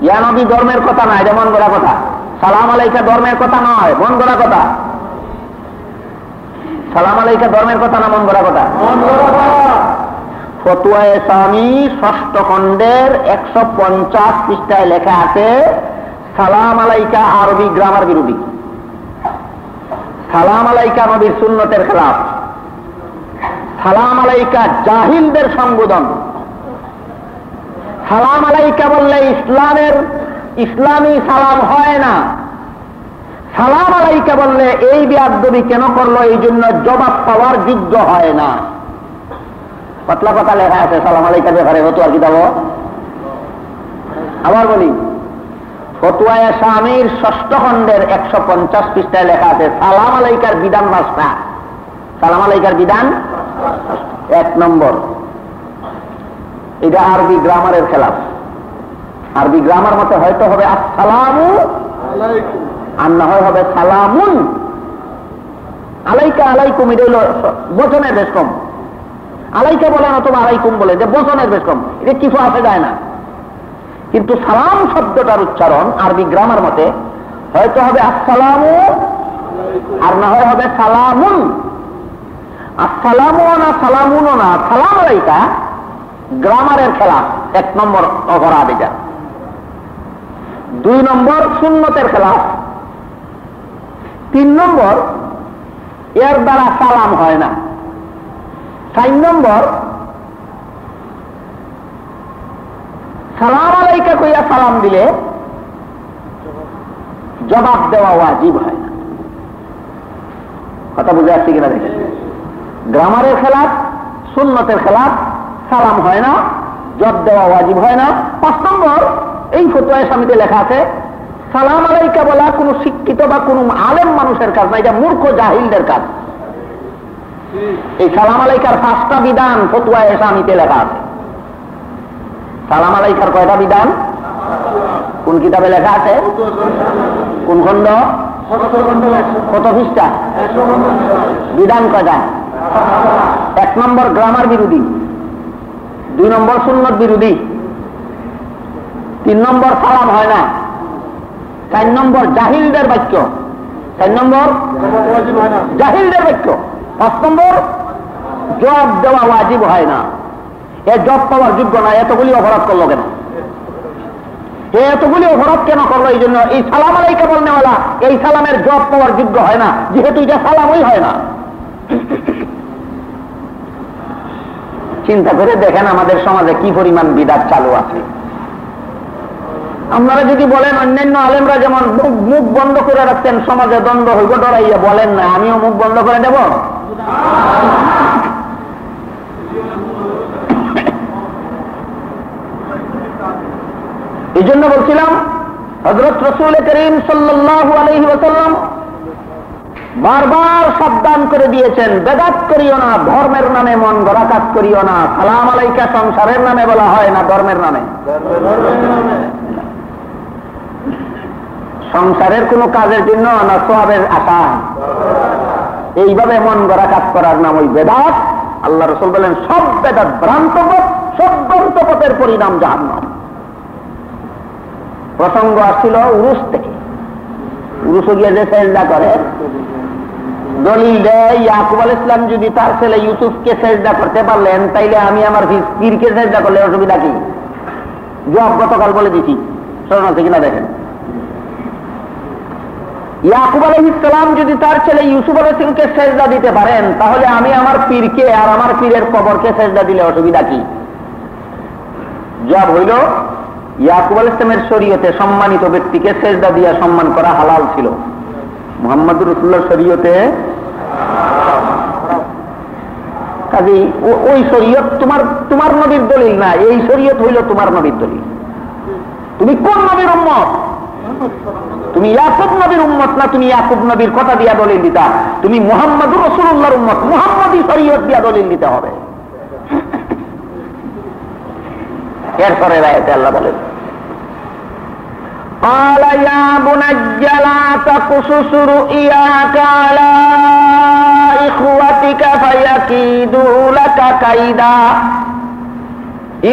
ইয়া নবী ধর্মের কথা না, এটা মন গড়া কথা। সালাম আলাইকা ধর্মের কথা নয়, মন গড়া কথা। সালাম আলাইকা ধর্মের কথা না, মন গড়া কথা। ফতোয়ায়ে সামি 6ষ্ঠ খণ্ডের 150 পৃষ্ঠায় লেখা আছে, সালাম আলাইকা আরবি গ্রামার বিরোধী। সালাম আলাইকা নবীর সুন্নতের খেলাফ। সালাম আলাইকা জাহিলদের সম্বোধন। সালাম আলাইকা বললে ইসলামী সালাম হয় না। সালাম আলাইকা বললে এই বেয়াদবি কেন করলো এই জন্য জবাব পাওয়ার যোগ্য হয় না। পাতলা কথা লেখা আছে সালাম আলাইকা ব্যাপারে ফতোয়ার কিতাব। আবার বলি, ফতোয়ায়ে শামীর 6ষ্ঠ খণ্ডের 150 পৃষ্ঠায় লেখা আছে সালাম আলাইকার বিধান 5টা। সালাম আলাইকার বিধান 1 নম্বর, এটা আরবি গ্রামারের খেলাফ। আরবি গ্রামার মতে হয়তো হবে আসসালামু আলাইকুম, আর না হয় হবে সালামুন আলাইকা। আলাইকুম এটা হলো বচনের বেশ কম। আলাইকা বলেন অথবা আলাইকুম বলে, যে বচনের বেশ কম, এটা কিছু আসে যায় না। কিন্তু সালাম শব্দটার উচ্চারণ আরবি গ্রামার মতে হয়তো হবে আসসালামু আর না হয় হবে সালামুন। আসসালামু না সালামুন না, সালাম আলাইকা গ্রামারের খেলাফ। 1 নম্বর অপরাধ এটা। 2 নম্বর সুন্নতের খেলাফ। 3 নম্বর এর দ্বারা সালাম হয় না। 4 নম্বর সালাম আলাইকা কইয়া সালাম দিলে জবাব দেওয়া ওয়াজিব হয় না। কথা বুঝে আসছে কিনা দেখেন, গ্রামারের খেলাফ, সুন্নতের খেলাফ, সালাম হয় না, জবাব দেওয়া ওয়াজিব হয় না। 5 নম্বর এই ফতোয়ায়ে শামীতে লেখা আছে সালাম আলাইকা বলা কোন শিক্ষিত বা কোন আলেম মানুষের কাজ না, এটা মূর্খ জাহিলদের কাজ। এই সালাম আলাইকার 5টা বিধান ফতোয়ায়ে শামীতে লেখা আছে। সালাম আলাইকার কয়টা বিধান? কোন কিতাবে লেখা আছে? কোন খণ্ড? কত পৃষ্ঠা? বিধান কয়টা? 1 নম্বর গ্রামার বিরোধী, 2 নম্বর সুন্নত বিরোধী, 3 নম্বর সালাম হয় না, 4 নম্বর জাহিলদের বাক্য, 4 নম্বর জাহিলদের বাক্য, 5 নম্বর জবাব দেওয়া ওয়াজিব হয় না। এ জব পাওয়ার যোগ্য না। এতগুলি অপরাধ করলো কেন? এতগুলি অপরাধ কেন করলো? এই জন্য এই সালাম আলাইকা বলনেওয়ালা এই সালামের জব পাওয়ার যোগ্য হয় না, যেহেতু এটা সালামই হয় না। চিন্তা করে দেখেন আমাদের সমাজে কি পরিমাণ বিদাত চালু আছে। আপনারা যদি বলেন অন্যান্য আলেমরা যেমন মুখ বন্ধ করে রাখতেন, সমাজে দ্বন্দ্ব হইব ডরাইয়া, বলেন না আমিও মুখ বন্ধ করে দেব? এই জন্য বলছিলাম হযরত রাসূল করিম সাল্লাল্লাহু আলাইহি ওয়াসাল্লাম বারবার সাবধান করে দিয়েছেন, বেদাত করিও না, ধর্মের নামে মন গড়া কাজ করিও না। সালাম আলাইকা সংসারের নামে বলা হয় না, ধর্মের নামে। সংসারের কোন কাজের জন্য না সওয়াবের আশা, এইভাবে মন গড়া কাজ করার নাম ওই বেদাত। আল্লাহ রাসূল বলেন সব বেদাত ভ্রান্ত পথ, সব ভ্রান্ত পথের পরিণাম জাহান্নাম। প্রসঙ্গ আসছিল উরুস থেকে। উরুসে গিয়ে যে সেজদা করে, দলিল দেয় ইয়াকুব আলাইহিস সালাম যদি তার ছেলে ইউসুফকে সেজদা করতে পারলেন, তাইলে আমি আমার পীরকে সেজদা করলে অসুবিধা কি? জবাব গতকাল বলে দিছি, স্মরণ আছে কিনা দেখেন। ইয়াকুব আলাইহিস সালাম যদি তার ছেলে ইউসুফ আলাইহিস সালামকে সেজদা দিতে পারেন, তাহলে আমি আমার পীরকে আর আমার পীরের কবরকে সেজদা দিলে অসুবিধা কি? জবাব হইল ইয়াকুব আলাইহিস সালামের শরীয়তে সম্মানিত ব্যক্তিকে সেজদা দিয়া সম্মান করা হালাল ছিল, মুহাম্মদুর রাসূলুল্লাহর শরীয়তে কাজেই ওই শরীয়ত তোমার নবীর দলিল না, এই শরীয়ত হইল তোমার নবীর দলিল। তুমি কোন নবীর উম্মত? তুমি ইয়াকুব নবীর উম্মত না, তুমি ইয়াকুব নবীর কথা দিয়া দলিল দিতা। তুমি মুহাম্মদুর রাসূলুল্লাহর উম্মত, মুহাম্মদী শরীয়ত দিয়া দলিল দিতে হবে। এরপরে আয়াতে আল্লাহ বলেন قال يا بني لا تقصص رؤياك على إخوتك فيكيدوا لك كيدا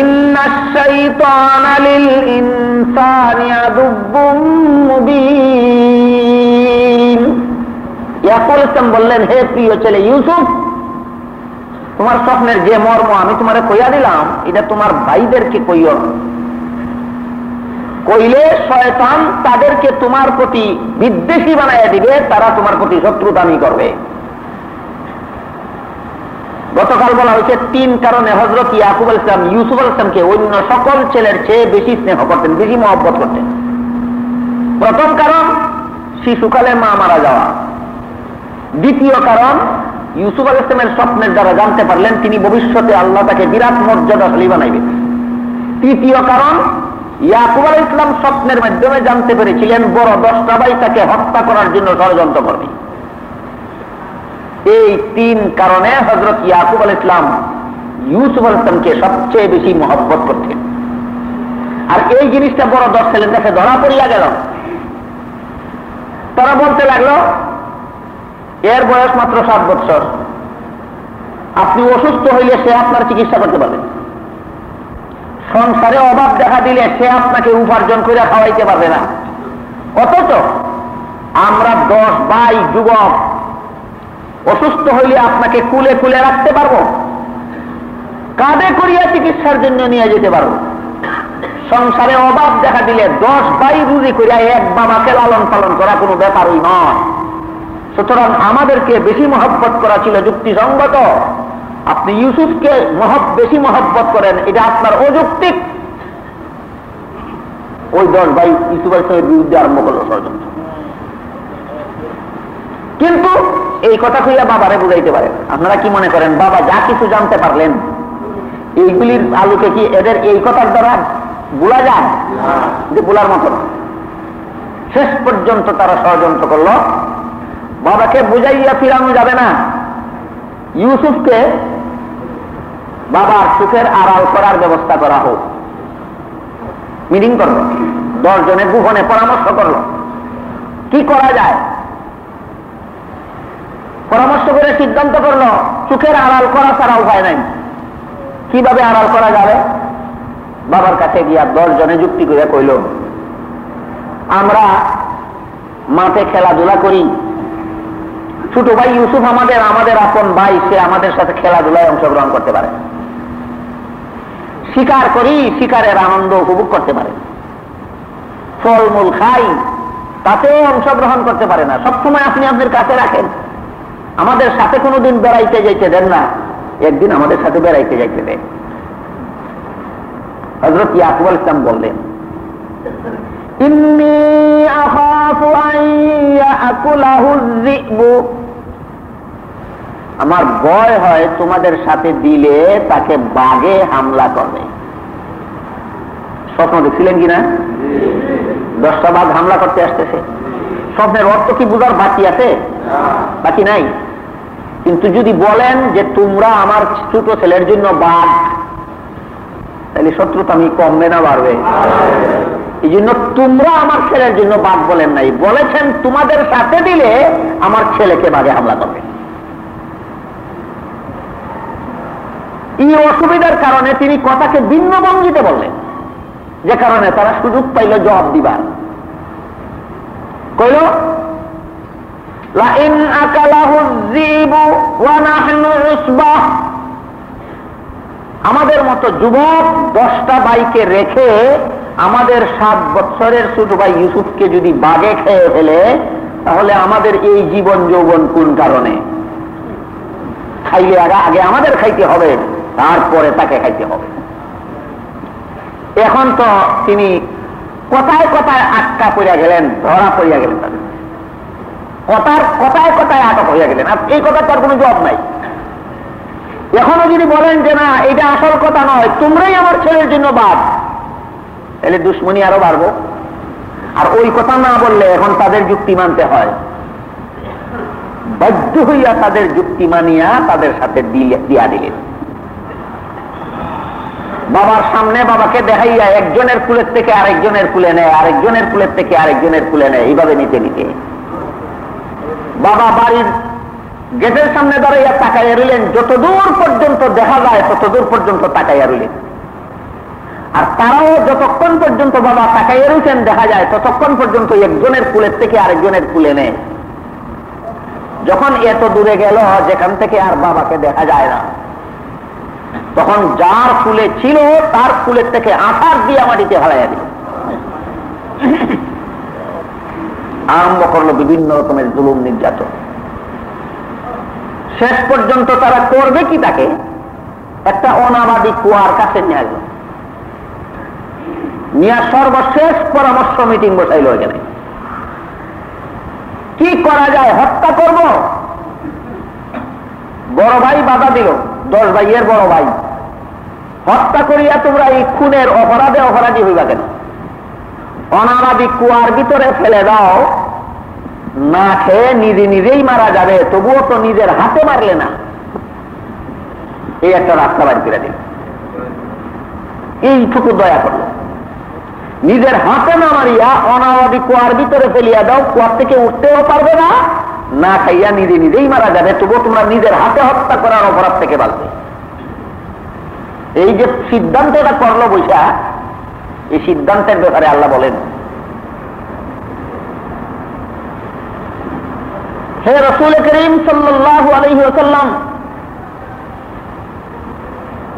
إن الشيطان للإنسان عدو مبين। ইয়াকুব ইসলাম বললেন, হে প্রিয় ছেলে ইউসুফ, তোমার স্বপ্নের যে মর্ম আমি তোমারে কইয়া দিলাম, এটা তোমার ভাইদেরকে কইও না। কইলে শয়তান তাদেরকে তোমার প্রতি বিদ্বেষী বানাইয়া দিবে, তারা তোমার প্রতি শত্রুতামি করবে। গতকাল বলা হয়েছে তিন কারণে হযরত ইয়াকুব আলাইহিস সালাম ইউসুফ আলাইহিস সালামকে অন্য সকল ছেলের চেয়ে বেশি স্নেহ করতেন, বেশি মহব্বত করতেন। প্রথম কারণ শিশুকালে মা মারা যাওয়া। দ্বিতীয় কারণ ইউসুফ আলাইহিস সালামের স্বপ্নের দ্বারা জানতে পারলেন তিনি ভবিষ্যতে আল্লাহ তাকে বিরাট মর্যাদাশালী বানাইবেন। তৃতীয় কারণ ইয়াকুব আলাইহিস সালাম স্বপ্নের মাধ্যমে জানতে পেরেছিলেন বড় 10টা ভাই তাকে হত্যা করার জন্য ষড়যন্ত্র করবে। এই তিন কারণে হযরত ইয়াকুব আলাইহিস সালাম ইউসুফ আলাইহিস সালামকে সবচেয়ে বেশি মহব্বত করতেন। আর এই জিনিসটা বড় 10 ছেলের কাছে ধরা পড়িয়া গেল। তারা বলতে লাগলো এর বয়স মাত্র 7 বছর, আপনি অসুস্থ হইলে সে আপনার চিকিৎসা করতে পারবে, সংসারে অভাব দেখা দিলে সে আপনাকে উপার্জন করে খাওয়াইতে পারবে না। অথচ আমরা 10 ভাই যুবক অসুস্থ হইলে আপনাকে কুলে কুলে রাখতে পারবো, কাঁধে করিয়া চিকিৎসার জন্য নিয়ে যেতে পারবো। সংসারে অভাব দেখা দিলে 10 ভাই রুজি করিয়া এক বাবাকে লালন পালন করা কোনো ব্যাপারই নয়। সুতরাং আমাদেরকে বেশি মহব্বত করা ছিল যুক্তিসঙ্গত। আপনি ইউসুফকে বেশি মহব্বত করেন, এটা আপনার অযৌক্তিক। ওই 10 ভাই ইউসুফ আলাইহিস সালামের বিরুদ্ধে আরম্ভ করলো ষড়যন্ত্র। কিন্তু এই কথা কইয়া বাবারে বুঝাইতে পারেন। আপনারা কি মনে করেন বাবা যা কিছু জানতে পারলেন এইগুলির আলোকে কি এদের এই কথার দ্বারা ভুলা যায়? যে ভুলার মতো না। শেষ পর্যন্ত তারা ষড়যন্ত্র করলো, বাবাকে বুঝাইয়া ফিরানো যাবে না, ইউসুফকে বাবার সুখের আড়াল করার ব্যবস্থা করা হোক। মিটিং করলো, 10 জনে গোপনে পরামর্শ করলো কি করা যায়। পরামর্শ করে সিদ্ধান্ত করলো সুখের আড়াল করা ছাড়া উপায় নাই। কিভাবে আড়াল করা যাবে? বাবার কাছে গিয়া 10 জনে যুক্তি করে কইল, আমরা মাঠে খেলাধুলা করি, ছোট ভাই ইউসুফ আমাদের আপন ভাই, সে আমাদের সাথে খেলাধুলায় অংশগ্রহণ করতে পারে, শিকার করি, শিকারের আনন্দ উপভোগ করতে পারে, ফলমূল খাই, তাতেও অংশগ্রহণ করতে পারে না। সবসময় আপনি আপনার কাছে রাখেন, আমাদের সাথে কোনোদিন বেড়াইতে যাইতে দেন না, একদিন আমাদের সাথে বেড়াইতে যাইতে দেন। হযরত ইয়াকুব আলাইহিস সালাম বললেন, ইন্নী আখাফু আন ইয়াকুলাহু যিবু, আমার ভয় হয় তোমাদের সাথে দিলে তাকে বাঘে হামলা করবে। স্বপ্ন দেখছিলেন কিনা? 10টা বাঘ হামলা করতে আসতেছে। স্বপ্নের অর্থ কি বুঝার বাকি আছে? বাকি নাই। কিন্তু যদি বলেন যে তোমরা আমার ছোট ছেলের জন্য বাঘ, তাহলে শত্রুতা আমি কমবে না বাড়বে? এই জন্য তোমরা আমার ছেলের জন্য বাঘ বলেন নাই, বলেছেন তোমাদের সাথে দিলে আমার ছেলেকে বাঘে হামলা করবে। এই অসুবিধার কারণে তিনি কথাকে ভিন্ন ভঙ্গিতে বললেন, যে কারণে তারা সুযোগ পাইল জবাব দিবার। কইল লাইন আকালাহু যিবু ওয়া নাহনু উসবাহ, আমাদের মতো যুবক 10টা ভাইকে রেখে আমাদের 7 বছরের ছোট ভাই ইউসুফকে যদি বাঘে খেয়ে ফেলে, তাহলে আমাদের এই জীবন যৌবন কোন কারণে? খাইলে আগে আমাদের খাইতে হবে, তারপরে তাকে খাইতে হবে। এখন তো তিনি কথায় কথায় আটকা পড়িয়া গেলেন, ধরা পড়িয়া গেলেন, তাদের কথায় কথায় আটক হইয়া গেলেন। আর এই কথা তার কোনো জবাব নাই। এখনো যদি বলেন যে না এটা আসল কথা নয়, তোমরাই আমার ছেলের জন্য বাদ, তাহলে দুশ্মনী আরো বাড়বো। আর ওই কথা না বললে এখন তাদের যুক্তি মানতে হয়। বাধ্য হইয়া তাদের যুক্তি মানিয়া তাদের সাথে দিয়া দিলেন। বাবার সামনে বাবাকে দেখাইয়া একজনের কুলের থেকে আরেকজনের কুলে নেয়, আরেকজনের কুলের থেকে আরেকজনের কুলে নেয়, এইভাবে নিতে নিতে বাবা বাড়ির গেটের সামনে দাঁড়াইয়া তাকাইয়া রইলেন। যতদূর পর্যন্ত দেখা যায় ততদূর পর্যন্ত তাকাইয়া রইলেন। আর তারাও যতক্ষণ পর্যন্ত বাবা তাকাইয়া রয়েছেন দেখা যায় ততক্ষণ পর্যন্ত একজনের কুলের থেকে আরেকজনের কুলে নেয়। যখন এত দূরে গেল যেখান থেকে আর বাবাকে দেখা যায় না, তখন যার কুলে ছিল তার কুলের থেকে আছাড় দিয়ে মাটিতে হারাইয়া দিল। আরম্ভ করলো বিভিন্ন রকমের জুলুম নির্যাতন। শেষ পর্যন্ত তারা করবে কি, তাকে একটা অনাবাদী কুয়ার কাছে নিয়ে আসলো, নিয়ে সর্বশেষ পরামর্শ মিটিং বসাইল। এখানে কি করা যায়? হত্যা করব? বড় ভাই বাধা দিল, 10 ভাইয়ের বড় ভাই, হত্যা করিয়া তোমরা এই খুনের অপরাধে অপরাধী হইবা কেন? অনাবাদী কুয়ার ভিতরে ফেলে দাও, না খেয়ে নিজে নিজেই মারা যাবে, তবুও তো নিজের হাতে মারলে না। এই একটা রাস্তা বাড়ি করে দিল। এইটুকু দয়া করলো, নিজের হাতে না মারিয়া অনাবাদী কুয়ার ভিতরে ফেলিয়া দাও, কুয়ার থেকে উঠতেও পারবে না, না খাইয়া নিজে নিজেই মারা যাবে, তবুও তোমরা নিজের হাতে হত্যা করার অপরাধ থেকে বাঁচবে। এই যে সিদ্ধান্তটা করলো বৈশা, এই সিদ্ধান্তের ব্যাপারে আল্লাহ বলেন, হে রাসূল করিম সাল্লাল্লাহু আলাইহি ওয়াসাল্লাম,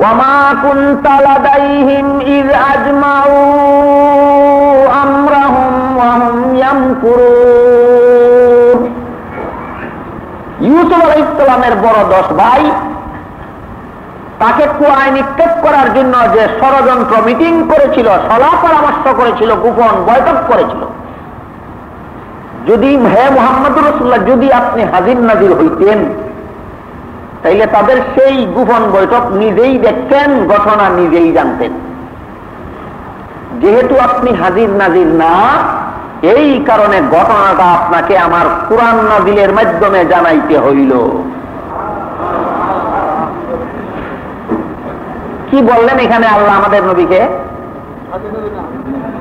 ওয়ামা কুনতা লাদাইহিম ইয আজমাউ আমরাহুম ওয়া হুম ইয়ামকুরুন। ইউসুফ আলাইহিস সালামের বড় 10 ভাই তাকে কুয়ায় নিক্ষেপ করার জন্য যে ষড়যন্ত্র মিটিং করেছিল, সলা পরামর্শ করেছিল, গোপন বৈঠক করেছিল, যদি হে মুহাম্মদুর রাসূলুল্লাহ যদি আপনি হাজির নাজির হইতেন, তাইলে তাদের সেই গোপন বৈঠক নিজেই দেখতেন, ঘটনা নিজেই জানতেন। যেহেতু আপনি হাজির নাজির না, এই কারণে ঘটনাটা আপনাকে আমার কুরআন নাজিলের মাধ্যমে জানাইতে হইল। কি বললেন এখানে আল্লাহ আমাদের নবীকে?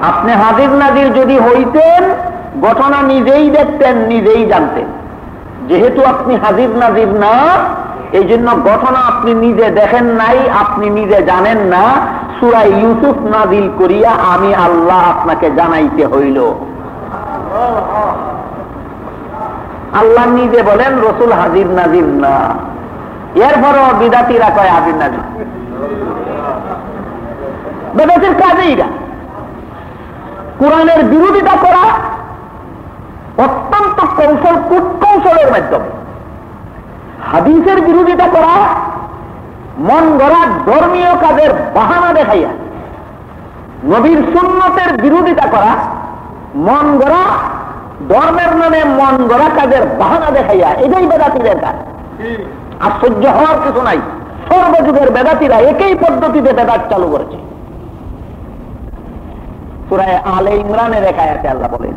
আপনি হাজির নাজির যদি হইতেন, ঘটনা নিজেই দেখতেন, নিজেই জানতেন। যেহেতু আপনি হাজির নাজির না, এই জন্য ঘটনা আপনি নিজে দেখেন নাই, আপনি নিজে জানেন না, সূরা ইউসুফ নাজিল করিয়া আমি আল্লাহ আপনাকে জানাইতে হইল। আল্লাহ নিজে বলেন রসুল হাজির নাজির না, এরপরও বিদাতিরা কয় হাজির নাজির। বেদাতের কাজেই না, কোরআনের বিরোধিতা করা অত্যন্ত কৌশল, কূটকৌশলের মাধ্যমে, হাদিসের বিরোধিতা করা মন গড়া ধর্মীয় কাজের বাহানা দেখাইয়া, নবীর সুন্নতের বিরোধিতা করা, মন গড়া ধর্মের নামে মন গড়া কাজের বাহানা দেখাইয়া, এটাই বেদাতীদের কাজ। আশ্চর্য হওয়ার কিছু নাই, সর্বযুগের বেদাতীরা একই পদ্ধতিতে বেদাত চালু করেছে। সূরা আলে ইমরানের এক আয়াতে আল্লাহ বলেন,